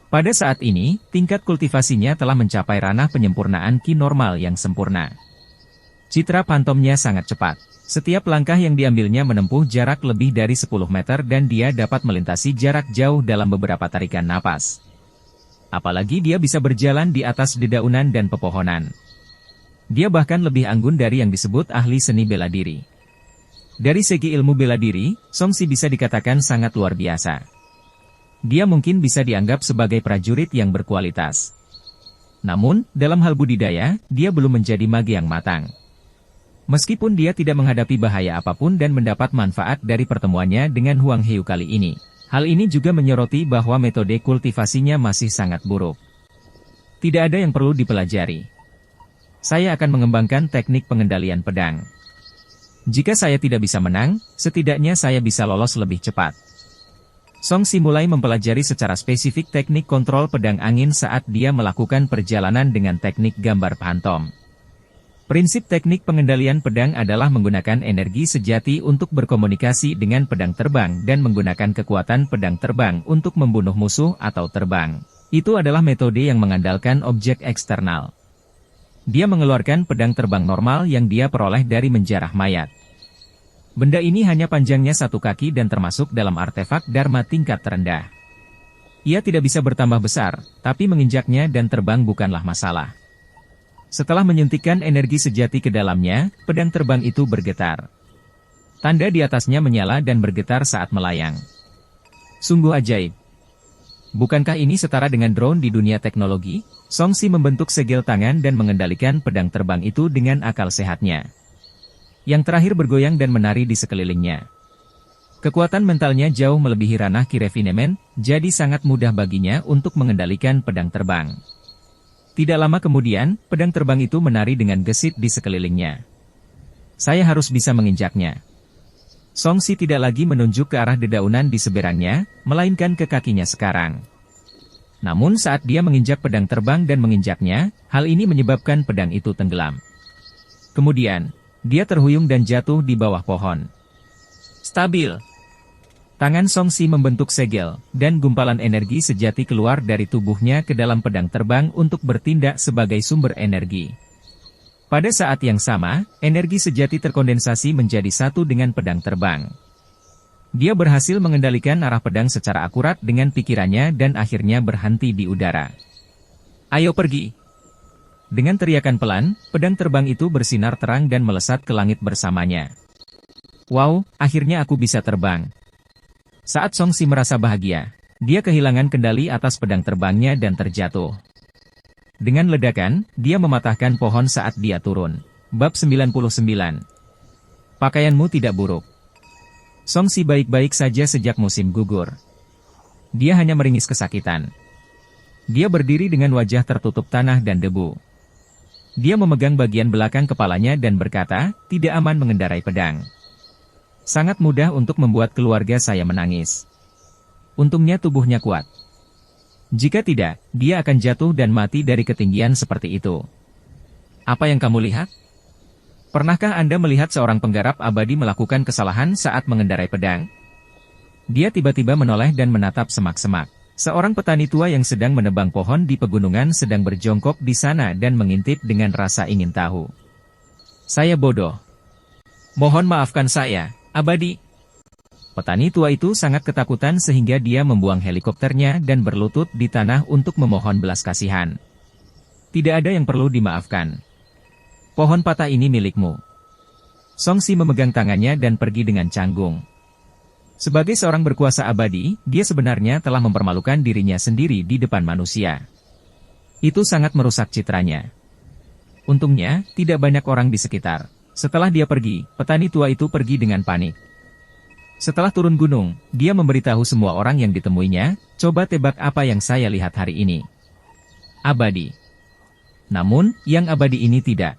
A: Pada saat ini, tingkat kultivasinya telah mencapai ranah penyempurnaan ki normal yang sempurna. Citra pantomnya sangat cepat. Setiap langkah yang diambilnya menempuh jarak lebih dari 10 meter dan dia dapat melintasi jarak jauh dalam beberapa tarikan napas. Apalagi dia bisa berjalan di atas dedaunan dan pepohonan. Dia bahkan lebih anggun dari yang disebut ahli seni bela diri. Dari segi ilmu bela diri, Songsi bisa dikatakan sangat luar biasa. Dia mungkin bisa dianggap sebagai prajurit yang berkualitas. Namun, dalam hal budidaya, dia belum menjadi mage yang matang. Meskipun dia tidak menghadapi bahaya apapun dan mendapat manfaat dari pertemuannya dengan Huang Heu kali ini, hal ini juga menyoroti bahwa metode kultivasinya masih sangat buruk. Tidak ada yang perlu dipelajari. Saya akan mengembangkan teknik pengendalian pedang. Jika saya tidak bisa menang, setidaknya saya bisa lolos lebih cepat. Songsi mulai mempelajari secara spesifik teknik kontrol pedang angin saat dia melakukan perjalanan dengan teknik gambar pantom. Prinsip teknik pengendalian pedang adalah menggunakan energi sejati untuk berkomunikasi dengan pedang terbang dan menggunakan kekuatan pedang terbang untuk membunuh musuh atau terbang. Itu adalah metode yang mengandalkan objek eksternal. Dia mengeluarkan pedang terbang normal yang dia peroleh dari menjarah mayat. Benda ini hanya panjangnya 1 kaki dan termasuk dalam artefak Dharma tingkat terendah. Ia tidak bisa bertambah besar, tapi menginjaknya dan terbang bukanlah masalah. Setelah menyuntikkan energi sejati ke dalamnya, pedang terbang itu bergetar. Tanda di atasnya menyala dan bergetar saat melayang. Sungguh ajaib. Bukankah ini setara dengan drone di dunia teknologi? Songsi membentuk segel tangan dan mengendalikan pedang terbang itu dengan akal sehatnya. Yang terakhir bergoyang dan menari di sekelilingnya. Kekuatan mentalnya jauh melebihi ranah ki refinement, jadi sangat mudah baginya untuk mengendalikan pedang terbang. Tidak lama kemudian, pedang terbang itu menari dengan gesit di sekelilingnya. Saya harus bisa menginjaknya. Songsi tidak lagi menunjuk ke arah dedaunan di seberangnya, melainkan ke kakinya sekarang. Namun saat dia menginjak pedang terbang dan menginjaknya, hal ini menyebabkan pedang itu tenggelam. Kemudian, dia terhuyung dan jatuh di bawah pohon. Stabil. Tangan Songsi membentuk segel, dan gumpalan energi sejati keluar dari tubuhnya ke dalam pedang terbang untuk bertindak sebagai sumber energi. Pada saat yang sama, energi sejati terkondensasi menjadi satu dengan pedang terbang. Dia berhasil mengendalikan arah pedang secara akurat dengan pikirannya dan akhirnya berhenti di udara. Ayo pergi. Dengan teriakan pelan, pedang terbang itu bersinar terang dan melesat ke langit bersamanya. Wow, akhirnya aku bisa terbang. Saat Songsi merasa bahagia, dia kehilangan kendali atas pedang terbangnya dan terjatuh. Dengan ledakan, dia mematahkan pohon saat dia turun. Bab 99. Pakaianmu tidak buruk. Songsi baik-baik saja sejak musim gugur. Dia hanya meringis kesakitan. Dia berdiri dengan wajah tertutup tanah dan debu. Dia memegang bagian belakang kepalanya dan berkata, tidak aman mengendarai pedang. Sangat mudah untuk membuat keluarga saya menangis. Untungnya tubuhnya kuat. Jika tidak, dia akan jatuh dan mati dari ketinggian seperti itu. Apa yang kamu lihat? Pernahkah Anda melihat seorang penggarap abadi melakukan kesalahan saat mengendarai pedang? Dia tiba-tiba menoleh dan menatap semak-semak. Seorang petani tua yang sedang menebang pohon di pegunungan sedang berjongkok di sana dan mengintip dengan rasa ingin tahu. Saya bodoh. Mohon maafkan saya, abadi. Petani tua itu sangat ketakutan sehingga dia membuang helikopternya dan berlutut di tanah untuk memohon belas kasihan. Tidak ada yang perlu dimaafkan. Pohon patah ini milikmu. Songsi memegang tangannya dan pergi dengan canggung. Sebagai seorang berkuasa abadi, dia sebenarnya telah mempermalukan dirinya sendiri di depan manusia. Itu sangat merusak citranya. Untungnya, tidak banyak orang di sekitar. Setelah dia pergi, petani tua itu pergi dengan panik. Setelah turun gunung, dia memberitahu semua orang yang ditemuinya, coba tebak apa yang saya lihat hari ini. Abadi. Namun, yang abadi ini tidak.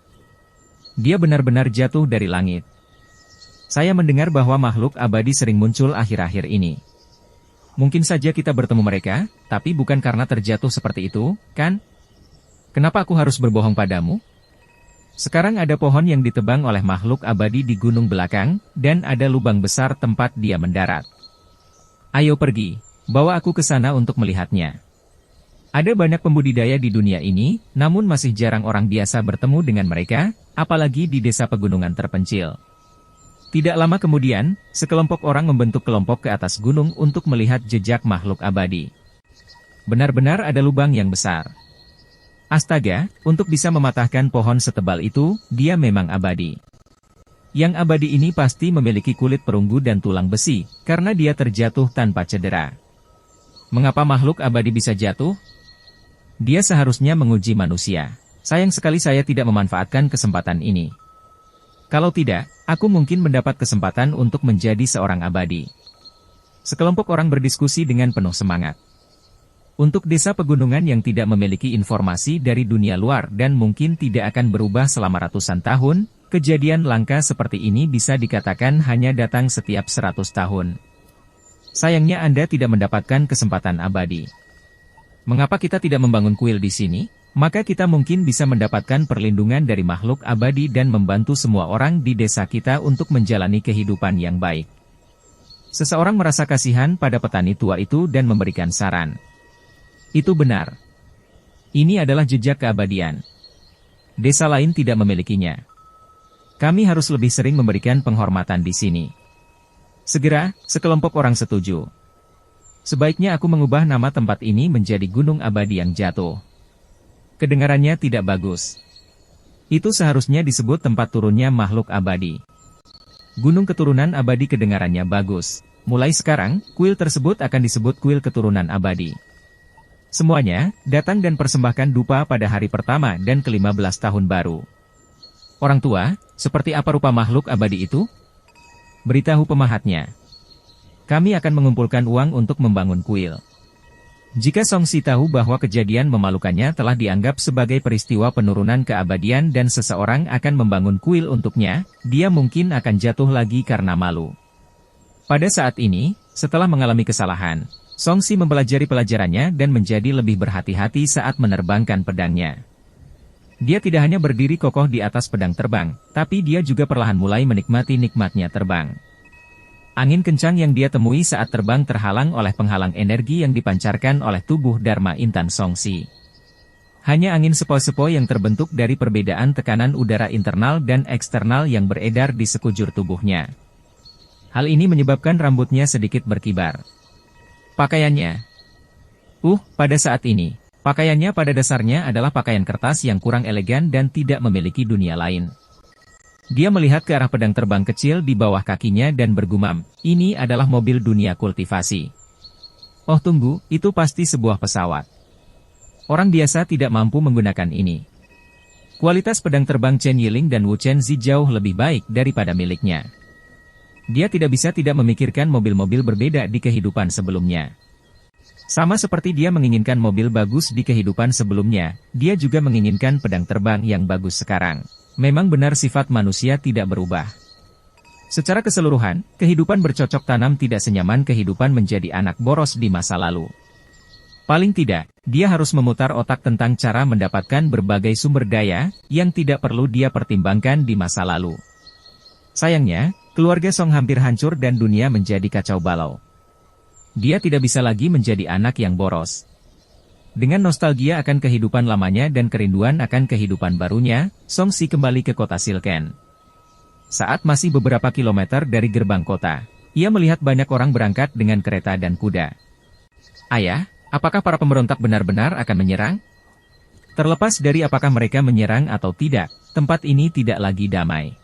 A: Dia benar-benar jatuh dari langit. Saya mendengar bahwa makhluk abadi sering muncul akhir-akhir ini. Mungkin saja kita bertemu mereka, tapi bukan karena terjatuh seperti itu, kan? Kenapa aku harus berbohong padamu? Sekarang ada pohon yang ditebang oleh makhluk abadi di gunung belakang, dan ada lubang besar tempat dia mendarat. Ayo pergi, bawa aku ke sana untuk melihatnya. Ada banyak pembudidaya di dunia ini, namun masih jarang orang biasa bertemu dengan mereka, apalagi di desa pegunungan terpencil. Tidak lama kemudian, sekelompok orang membentuk kelompok ke atas gunung untuk melihat jejak makhluk abadi. Benar-benar ada lubang yang besar. Astaga, untuk bisa mematahkan pohon setebal itu, dia memang abadi. Yang abadi ini pasti memiliki kulit perunggu dan tulang besi, karena dia terjatuh tanpa cedera. Mengapa makhluk abadi bisa jatuh? Dia seharusnya menguji manusia. Sayang sekali saya tidak memanfaatkan kesempatan ini. Kalau tidak, aku mungkin mendapat kesempatan untuk menjadi seorang abadi. Sekelompok orang berdiskusi dengan penuh semangat. Untuk desa pegunungan yang tidak memiliki informasi dari dunia luar dan mungkin tidak akan berubah selama ratusan tahun, kejadian langka seperti ini bisa dikatakan hanya datang setiap 100 tahun. Sayangnya Anda tidak mendapatkan kesempatan abadi. Mengapa kita tidak membangun kuil di sini? Maka kita mungkin bisa mendapatkan perlindungan dari makhluk abadi dan membantu semua orang di desa kita untuk menjalani kehidupan yang baik. Seseorang merasa kasihan pada petani tua itu dan memberikan saran. Itu benar. Ini adalah jejak keabadian. Desa lain tidak memilikinya. Kami harus lebih sering memberikan penghormatan di sini. Segera, sekelompok orang setuju. Sebaiknya aku mengubah nama tempat ini menjadi Gunung Abadi yang Jatuh. Kedengarannya tidak bagus. Itu seharusnya disebut tempat turunnya makhluk abadi. Gunung Keturunan Abadi kedengarannya bagus. Mulai sekarang, kuil tersebut akan disebut Kuil Keturunan Abadi. Semuanya, datang dan persembahkan dupa pada hari pertama dan ke-15 tahun baru. Orang tua, seperti apa rupa makhluk abadi itu? Beritahu pemahatnya. Kami akan mengumpulkan uang untuk membangun kuil. Jika Songsi tahu bahwa kejadian memalukannya telah dianggap sebagai peristiwa penurunan keabadian dan seseorang akan membangun kuil untuknya, dia mungkin akan jatuh lagi karena malu. Pada saat ini, setelah mengalami kesalahan, Songsi mempelajari pelajarannya dan menjadi lebih berhati-hati saat menerbangkan pedangnya. Dia tidak hanya berdiri kokoh di atas pedang terbang, tapi dia juga perlahan mulai menikmati nikmatnya terbang. Angin kencang yang dia temui saat terbang terhalang oleh penghalang energi yang dipancarkan oleh tubuh Dharma Intan Songsi. Hanya angin sepoi-sepoi yang terbentuk dari perbedaan tekanan udara internal dan eksternal yang beredar di sekujur tubuhnya. Hal ini menyebabkan rambutnya sedikit berkibar. Pakaiannya. Pada saat ini, pakaiannya pada dasarnya adalah pakaian kertas yang kurang elegan dan tidak memiliki dunia lain. Dia melihat ke arah pedang terbang kecil di bawah kakinya dan bergumam, ini adalah mobil dunia kultivasi. Oh tunggu, itu pasti sebuah pesawat. Orang biasa tidak mampu menggunakan ini. Kualitas pedang terbang Chen Yiling dan Wu Chenzi jauh lebih baik daripada miliknya. Dia tidak bisa tidak memikirkan mobil-mobil berbeda di kehidupan sebelumnya. Sama seperti dia menginginkan mobil bagus di kehidupan sebelumnya, dia juga menginginkan pedang terbang yang bagus sekarang. Memang benar sifat manusia tidak berubah. Secara keseluruhan, kehidupan bercocok tanam tidak senyaman kehidupan menjadi anak boros di masa lalu. Paling tidak, dia harus memutar otak tentang cara mendapatkan berbagai sumber daya yang tidak perlu dia pertimbangkan di masa lalu. Sayangnya, keluarga Song hampir hancur dan dunia menjadi kacau balau. Dia tidak bisa lagi menjadi anak yang boros. Dengan nostalgia akan kehidupan lamanya dan kerinduan akan kehidupan barunya, Song Si kembali ke kota Silken. Saat masih beberapa kilometer dari gerbang kota, ia melihat banyak orang berangkat dengan kereta dan kuda. Ayah, apakah para pemberontak benar-benar akan menyerang? Terlepas dari apakah mereka menyerang atau tidak, tempat ini tidak lagi damai.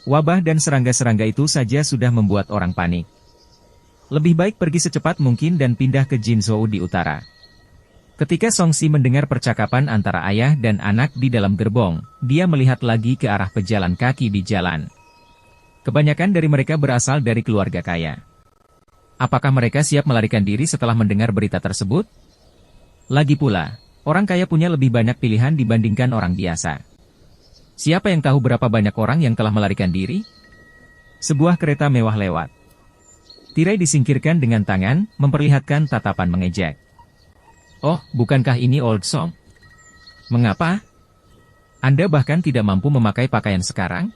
A: Wabah dan serangga-serangga itu saja sudah membuat orang panik. Lebih baik pergi secepat mungkin dan pindah ke Jinzhou di utara. Ketika Song Si mendengar percakapan antara ayah dan anak di dalam gerbong, dia melihat lagi ke arah pejalan kaki di jalan. Kebanyakan dari mereka berasal dari keluarga kaya. Apakah mereka siap melarikan diri setelah mendengar berita tersebut? Lagi pula, orang kaya punya lebih banyak pilihan dibandingkan orang biasa. Siapa yang tahu berapa banyak orang yang telah melarikan diri? Sebuah kereta mewah lewat. Tirai disingkirkan dengan tangan, memperlihatkan tatapan mengejek. Oh, bukankah ini Old Song? Mengapa? Anda bahkan tidak mampu memakai pakaian sekarang?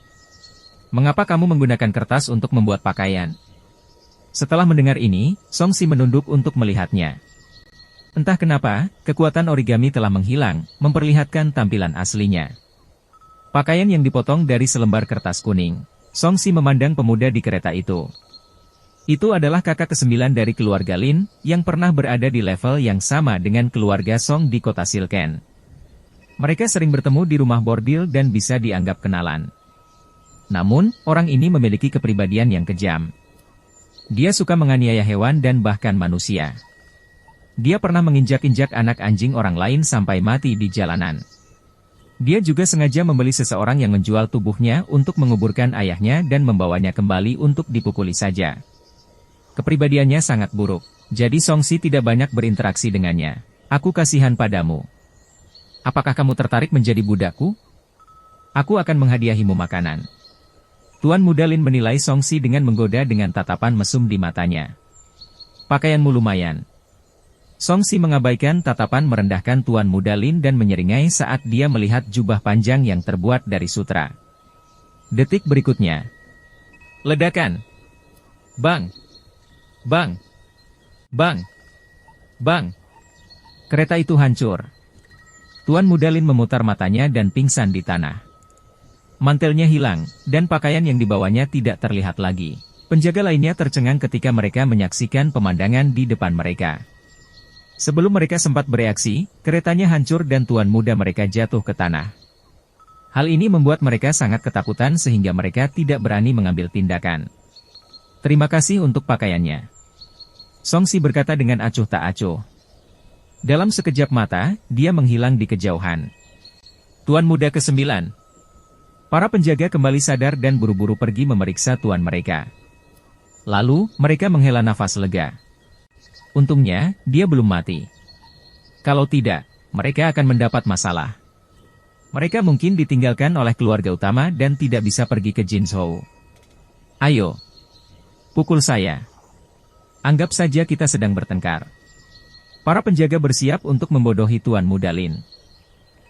A: Mengapa kamu menggunakan kertas untuk membuat pakaian? Setelah mendengar ini, Song Si menunduk untuk melihatnya. Entah kenapa, kekuatan origami telah menghilang, memperlihatkan tampilan aslinya. Pakaian yang dipotong dari selembar kertas kuning. Song Si memandang pemuda di kereta itu. Itu adalah kakak ke-9 dari keluarga Lin, yang pernah berada di level yang sama dengan keluarga Song di kota Silken. Mereka sering bertemu di rumah bordil dan bisa dianggap kenalan. Namun, orang ini memiliki kepribadian yang kejam. Dia suka menganiaya hewan dan bahkan manusia. Dia pernah menginjak-injak anak anjing orang lain sampai mati di jalanan. Dia juga sengaja membeli seseorang yang menjual tubuhnya untuk menguburkan ayahnya dan membawanya kembali untuk dipukuli saja. Kepribadiannya sangat buruk, jadi Song Si tidak banyak berinteraksi dengannya. Aku kasihan padamu. Apakah kamu tertarik menjadi budakku? Aku akan menghadiahimu makanan. Tuan Muda Lin menilai Song Si dengan menggoda dengan tatapan mesum di matanya. Pakaianmu lumayan. Song Si mengabaikan tatapan merendahkan Tuan Muda Lin dan menyeringai saat dia melihat jubah panjang yang terbuat dari sutra. Detik berikutnya. Ledakan. Bang! Bang! Bang! Bang! Kereta itu hancur. Tuan Muda Lin memutar matanya dan pingsan di tanah. Mantelnya hilang, dan pakaian yang dibawanya tidak terlihat lagi. Penjaga lainnya tercengang ketika mereka menyaksikan pemandangan di depan mereka. Sebelum mereka sempat bereaksi, keretanya hancur dan tuan muda mereka jatuh ke tanah. Hal ini membuat mereka sangat ketakutan sehingga mereka tidak berani mengambil tindakan. Terima kasih untuk pakaiannya. Song Si berkata dengan acuh tak acuh. Dalam sekejap mata, dia menghilang di kejauhan. Tuan Muda ke-9. Para penjaga kembali sadar dan buru-buru pergi memeriksa tuan mereka. Lalu, mereka menghela nafas lega. Untungnya, dia belum mati. Kalau tidak, mereka akan mendapat masalah. Mereka mungkin ditinggalkan oleh keluarga utama dan tidak bisa pergi ke Jinzhou. Ayo. Pukul saya. Anggap saja kita sedang bertengkar. Para penjaga bersiap untuk membodohi Tuan Muda Lin.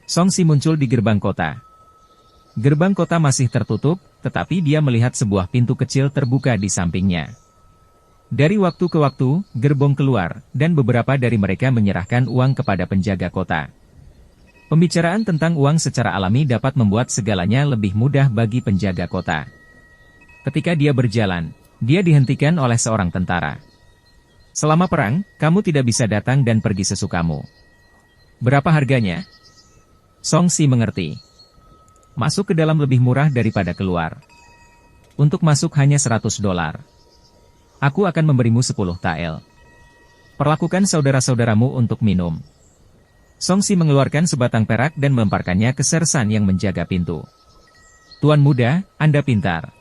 A: Song Si muncul di gerbang kota. Gerbang kota masih tertutup, tetapi dia melihat sebuah pintu kecil terbuka di sampingnya. Dari waktu ke waktu, gerbong keluar, dan beberapa dari mereka menyerahkan uang kepada penjaga kota. Pembicaraan tentang uang secara alami dapat membuat segalanya lebih mudah bagi penjaga kota. Ketika dia berjalan, dia dihentikan oleh seorang tentara. Selama perang, kamu tidak bisa datang dan pergi sesukamu. Berapa harganya? Song Si mengerti. Masuk ke dalam lebih murah daripada keluar. Untuk masuk hanya $100. Aku akan memberimu 10 tael. Perlakukan saudara-saudaramu untuk minum. Song Si mengeluarkan sebatang perak dan melemparkannya ke sersan yang menjaga pintu. Tuan muda, Anda pintar.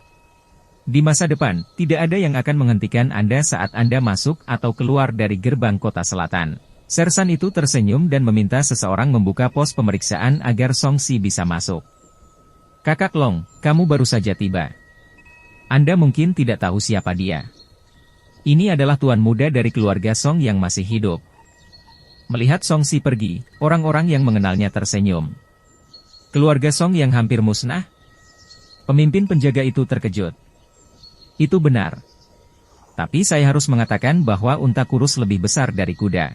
A: Di masa depan, tidak ada yang akan menghentikan Anda saat Anda masuk atau keluar dari gerbang kota selatan. Sersan itu tersenyum dan meminta seseorang membuka pos pemeriksaan agar Song Si bisa masuk. Kakak Long, kamu baru saja tiba. Anda mungkin tidak tahu siapa dia. Ini adalah tuan muda dari keluarga Song yang masih hidup. Melihat Song Si pergi, orang-orang yang mengenalnya tersenyum. Keluarga Song yang hampir musnah? Pemimpin penjaga itu terkejut. Itu benar. Tapi saya harus mengatakan bahwa unta kurus lebih besar dari kuda.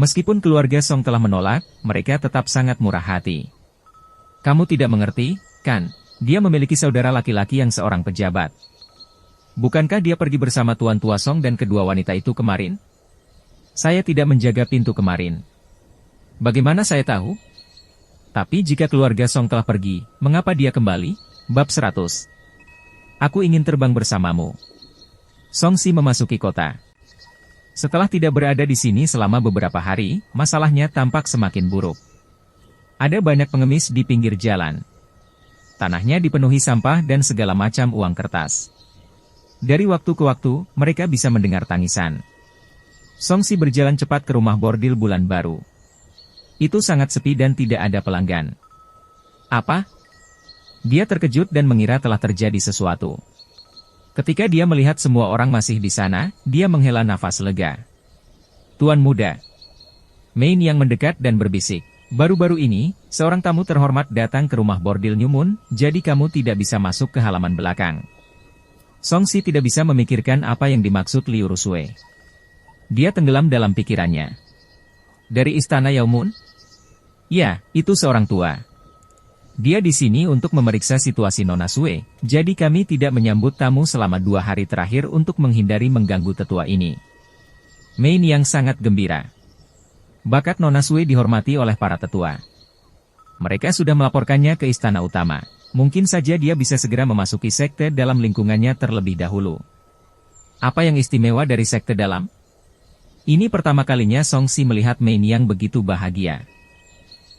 A: Meskipun keluarga Song telah menolak, mereka tetap sangat murah hati. Kamu tidak mengerti, kan? Dia memiliki saudara laki-laki yang seorang pejabat. Bukankah dia pergi bersama Tuan Tua Song dan kedua wanita itu kemarin? Saya tidak menjaga pintu kemarin. Bagaimana saya tahu? Tapi jika keluarga Song telah pergi, mengapa dia kembali? Bab 100. Aku ingin terbang bersamamu. Song Si memasuki kota. Setelah tidak berada di sini selama beberapa hari, masalahnya tampak semakin buruk. Ada banyak pengemis di pinggir jalan. Tanahnya dipenuhi sampah dan segala macam uang kertas. Dari waktu ke waktu, mereka bisa mendengar tangisan. Song Si berjalan cepat ke rumah bordil Bulan Baru. Itu sangat sepi dan tidak ada pelanggan. Apa? Dia terkejut dan mengira telah terjadi sesuatu. Ketika dia melihat semua orang masih di sana, dia menghela nafas lega. Tuan muda. Main yang mendekat dan berbisik. Baru-baru ini, seorang tamu terhormat datang ke rumah bordil New Moon, jadi kamu tidak bisa masuk ke halaman belakang. Song Si tidak bisa memikirkan apa yang dimaksud Liu Rusue. Dia tenggelam dalam pikirannya. Dari istana Yao Mun? Ya, itu seorang tua. Dia di sini untuk memeriksa situasi Nona Sue, jadi kami tidak menyambut tamu selama 2 hari terakhir untuk menghindari mengganggu tetua ini. Main yang sangat gembira. Bakat Nona Sue dihormati oleh para tetua. Mereka sudah melaporkannya ke istana utama. Mungkin saja dia bisa segera memasuki sekte dalam lingkungannya terlebih dahulu. Apa yang istimewa dari sekte dalam? Ini pertama kalinya Song Si melihat Main yang begitu bahagia.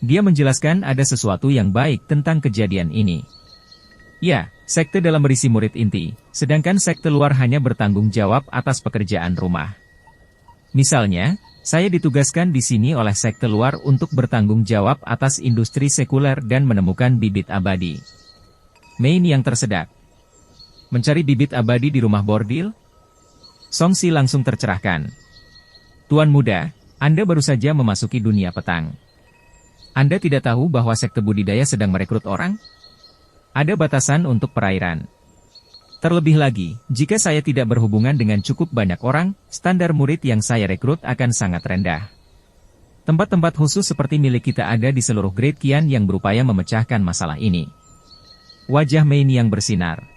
A: Dia menjelaskan ada sesuatu yang baik tentang kejadian ini. Ya, sekte dalam berisi murid inti, sedangkan sekte luar hanya bertanggung jawab atas pekerjaan rumah. Misalnya, saya ditugaskan di sini oleh sekte luar untuk bertanggung jawab atas industri sekuler dan menemukan bibit abadi. Main yang tersedak. Mencari bibit abadi di rumah bordil? Song Si langsung tercerahkan. Tuan muda, Anda baru saja memasuki dunia petang. Anda tidak tahu bahwa sekte budidaya sedang merekrut orang? Ada batasan untuk perairan. Terlebih lagi, jika saya tidak berhubungan dengan cukup banyak orang, standar murid yang saya rekrut akan sangat rendah. Tempat-tempat khusus seperti milik kita ada di seluruh Great Qian yang berupaya memecahkan masalah ini. Wajah Main yang bersinar.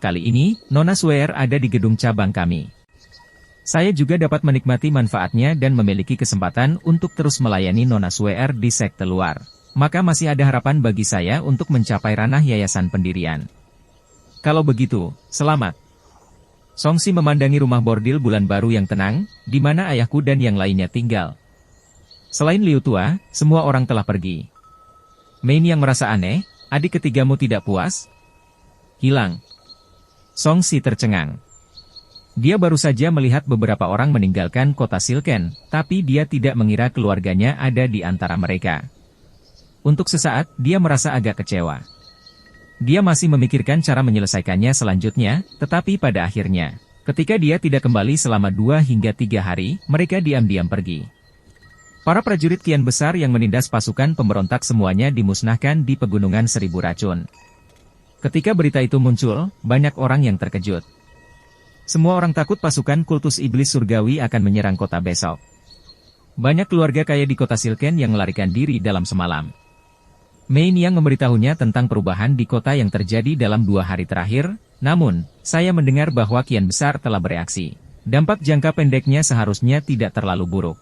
A: Kali ini, Nona Suer ada di gedung cabang kami. Saya juga dapat menikmati manfaatnya dan memiliki kesempatan untuk terus melayani Nona Suer di sekte luar. Maka masih ada harapan bagi saya untuk mencapai ranah yayasan pendirian. Kalau begitu, selamat. Song Si memandangi rumah bordil Bulan Baru yang tenang, di mana ayahku dan yang lainnya tinggal. Selain Liu Tua, semua orang telah pergi. Main yang merasa aneh, adik ketigamu tidak puas? Hilang. Song Si tercengang. Dia baru saja melihat beberapa orang meninggalkan kota Silken, tapi dia tidak mengira keluarganya ada di antara mereka. Untuk sesaat, dia merasa agak kecewa. Dia masih memikirkan cara menyelesaikannya selanjutnya, tetapi pada akhirnya, ketika dia tidak kembali selama 2 hingga 3 hari, mereka diam-diam pergi. Para prajurit kian besar yang menindas pasukan pemberontak semuanya dimusnahkan di pegunungan Seribu Racun. Ketika berita itu muncul, banyak orang yang terkejut. Semua orang takut pasukan kultus iblis surgawi akan menyerang kota besok. Banyak keluarga kaya di kota Silken yang melarikan diri dalam semalam. Main yang memberitahunya tentang perubahan di kota yang terjadi dalam 2 hari terakhir, namun, saya mendengar bahwa kian besar telah bereaksi. Dampak jangka pendeknya seharusnya tidak terlalu buruk.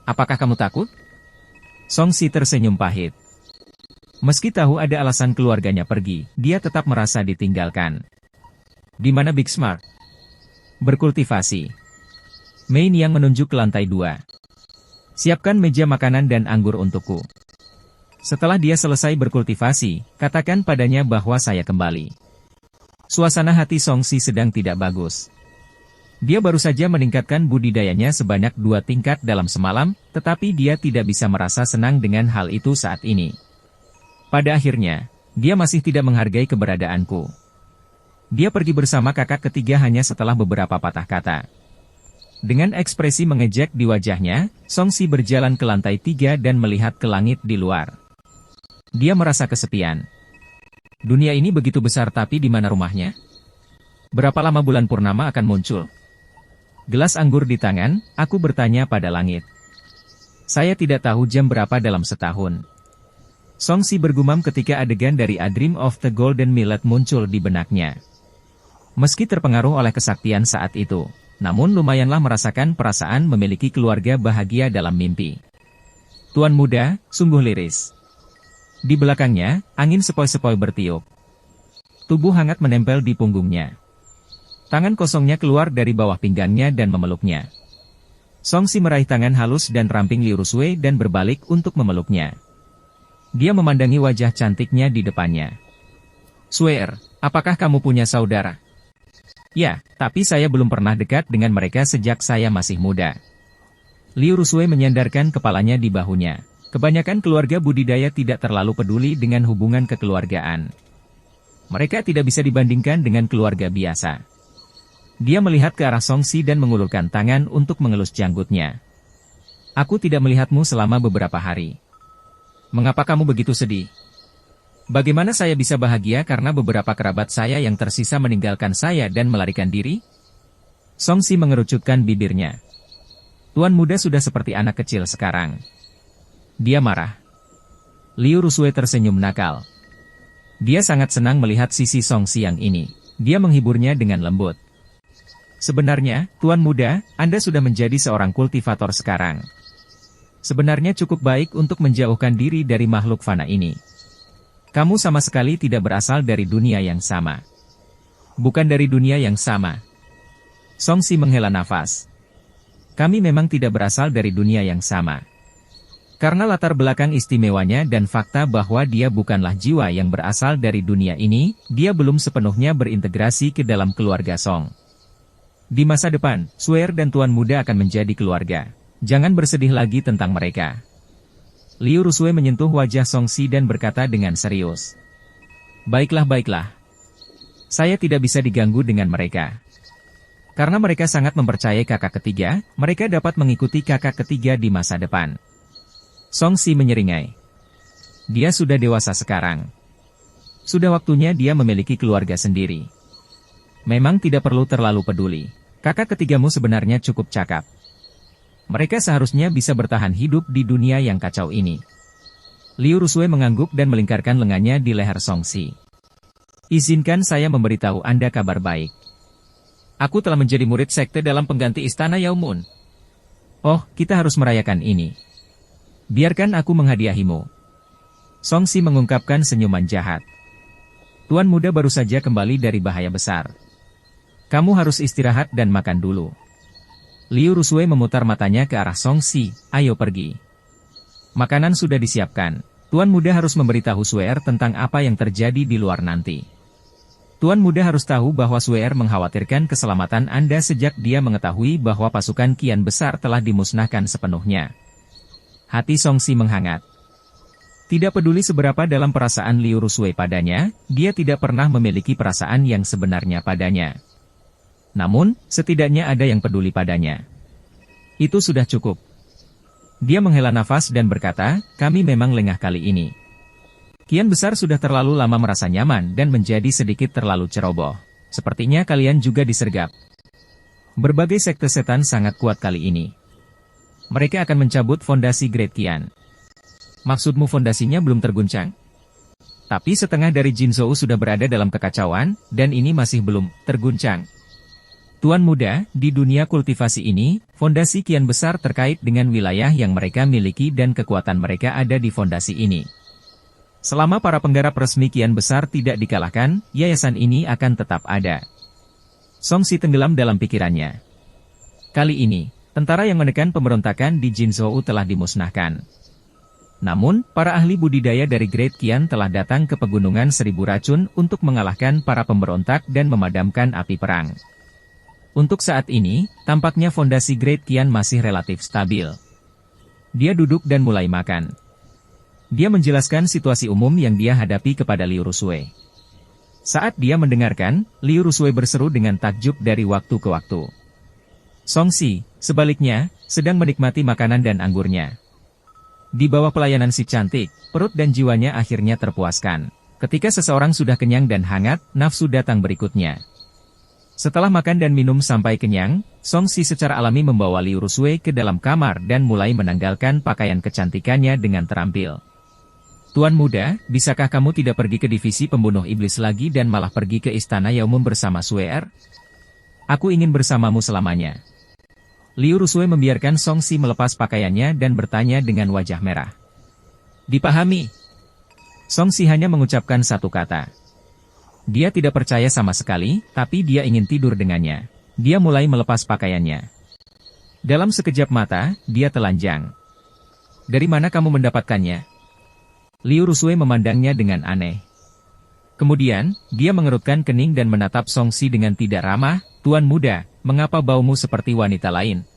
A: Apakah kamu takut? Song Si tersenyum pahit. Meski tahu ada alasan keluarganya pergi, dia tetap merasa ditinggalkan. Di mana Big Smart? Berkultivasi. Main yang menunjuk ke lantai 2. Siapkan meja makanan dan anggur untukku. Setelah dia selesai berkultivasi, katakan padanya bahwa saya kembali. Suasana hati Song Si sedang tidak bagus. Dia baru saja meningkatkan budidayanya sebanyak 2 tingkat dalam semalam, tetapi dia tidak bisa merasa senang dengan hal itu saat ini. Pada akhirnya, dia masih tidak menghargai keberadaanku. Dia pergi bersama kakak ketiga hanya setelah beberapa patah kata. Dengan ekspresi mengejek di wajahnya, Song Si berjalan ke lantai 3 dan melihat ke langit di luar. Dia merasa kesepian. Dunia ini begitu besar tapi di mana rumahnya? Berapa lama bulan purnama akan muncul? Gelas anggur di tangan, aku bertanya pada langit. Saya tidak tahu jam berapa dalam setahun. Song Si bergumam ketika adegan dari A Dream of the Golden Millet muncul di benaknya. Meski terpengaruh oleh kesaktian saat itu, namun lumayanlah merasakan perasaan memiliki keluarga bahagia dalam mimpi. Tuan muda, sungguh liris. Di belakangnya, angin sepoi-sepoi bertiup. Tubuh hangat menempel di punggungnya. Tangan kosongnya keluar dari bawah pinggangnya dan memeluknya. Song Si meraih tangan halus dan ramping Liu Rusui dan berbalik untuk memeluknya. Dia memandangi wajah cantiknya di depannya. Suer, apakah kamu punya saudara? Ya, tapi saya belum pernah dekat dengan mereka sejak saya masih muda. Liu Rusui menyandarkan kepalanya di bahunya. Kebanyakan keluarga budidaya tidak terlalu peduli dengan hubungan kekeluargaan. Mereka tidak bisa dibandingkan dengan keluarga biasa. Dia melihat ke arah Song Si dan mengulurkan tangan untuk mengelus janggutnya. Aku tidak melihatmu selama beberapa hari. Mengapa kamu begitu sedih? Bagaimana saya bisa bahagia karena beberapa kerabat saya yang tersisa meninggalkan saya dan melarikan diri? Song Si mengerucutkan bibirnya. Tuan muda sudah seperti anak kecil sekarang. Dia marah. Liu Rusui tersenyum nakal. Dia sangat senang melihat sisi Song Si yang ini. Dia menghiburnya dengan lembut. Sebenarnya, Tuan muda, Anda sudah menjadi seorang kultivator sekarang. Sebenarnya cukup baik untuk menjauhkan diri dari makhluk fana ini. Kamu sama sekali tidak berasal dari dunia yang sama. Bukan dari dunia yang sama. Song Si menghela nafas. Kami memang tidak berasal dari dunia yang sama. Karena latar belakang istimewanya dan fakta bahwa dia bukanlah jiwa yang berasal dari dunia ini, dia belum sepenuhnya berintegrasi ke dalam keluarga Song. Di masa depan, Suer dan Tuan Muda akan menjadi keluarga. Jangan bersedih lagi tentang mereka. Liu Rusui menyentuh wajah Song Si dan berkata dengan serius. Baiklah. Saya tidak bisa diganggu dengan mereka. Karena mereka sangat mempercayai kakak ketiga, mereka dapat mengikuti kakak ketiga di masa depan. Song Si menyeringai. Dia sudah dewasa sekarang. Sudah waktunya dia memiliki keluarga sendiri. Memang tidak perlu terlalu peduli. Kakak ketigamu sebenarnya cukup cakap. Mereka seharusnya bisa bertahan hidup di dunia yang kacau ini. Liu Rusui mengangguk dan melingkarkan lengannya di leher Song Si. Izinkan saya memberitahu Anda kabar baik. Aku telah menjadi murid sekte dalam pengganti istana Yao Mun. Oh, kita harus merayakan ini. Biarkan aku menghadiahimu. Song Si mengungkapkan senyuman jahat. Tuan muda baru saja kembali dari bahaya besar. Kamu harus istirahat dan makan dulu. Liu Rusui memutar matanya ke arah Song Si, ayo pergi. Makanan sudah disiapkan. Tuan muda harus memberitahu Suer tentang apa yang terjadi di luar nanti. Tuan muda harus tahu bahwa Suer mengkhawatirkan keselamatan Anda sejak dia mengetahui bahwa pasukan kian besar telah dimusnahkan sepenuhnya. Hati Song Si menghangat. Tidak peduli seberapa dalam perasaan Liu Rusui padanya, dia tidak pernah memiliki perasaan yang sebenarnya padanya. Namun, setidaknya ada yang peduli padanya. Itu sudah cukup. Dia menghela nafas dan berkata, kami memang lengah kali ini. Kian besar sudah terlalu lama merasa nyaman dan menjadi sedikit terlalu ceroboh. Sepertinya kalian juga disergap. Berbagai sekte setan sangat kuat kali ini. Mereka akan mencabut fondasi Great Qian. Maksudmu fondasinya belum terguncang? Tapi setengah dari Jinzhou sudah berada dalam kekacauan, dan ini masih belum terguncang. Tuan muda, di dunia kultivasi ini, fondasi kian besar terkait dengan wilayah yang mereka miliki dan kekuatan mereka ada di fondasi ini. Selama para penggarap resmi kian besar tidak dikalahkan, yayasan ini akan tetap ada. Song Si tenggelam dalam pikirannya. Kali ini, tentara yang menekan pemberontakan di Jinzhou telah dimusnahkan. Namun, para ahli budidaya dari Great Qian telah datang ke pegunungan Seribu Racun untuk mengalahkan para pemberontak dan memadamkan api perang. Untuk saat ini, tampaknya fondasi Great Qian masih relatif stabil. Dia duduk dan mulai makan. Dia menjelaskan situasi umum yang dia hadapi kepada Liu Rusui. Saat dia mendengarkan, Liu Rusui berseru dengan takjub dari waktu ke waktu. Song Si, sebaliknya, sedang menikmati makanan dan anggurnya. Di bawah pelayanan si cantik, perut dan jiwanya akhirnya terpuaskan. Ketika seseorang sudah kenyang dan hangat, nafsu datang berikutnya. Setelah makan dan minum sampai kenyang, Song Si secara alami membawa Liu Rusui ke dalam kamar dan mulai menanggalkan pakaian kecantikannya dengan terampil. Tuan muda, bisakah kamu tidak pergi ke divisi pembunuh iblis lagi dan malah pergi ke istana Yaumum bersama Suer? Aku ingin bersamamu selamanya. Liu Rusui membiarkan Song Si melepas pakaiannya dan bertanya dengan wajah merah. Dipahami. Song Si hanya mengucapkan satu kata. Dia tidak percaya sama sekali, tapi dia ingin tidur dengannya. Dia mulai melepas pakaiannya. Dalam sekejap mata, dia telanjang. Dari mana kamu mendapatkannya? Liu Rusui memandangnya dengan aneh. Kemudian, dia mengerutkan kening dan menatap Song Si dengan tidak ramah. Tuan muda, mengapa baumu seperti wanita lain?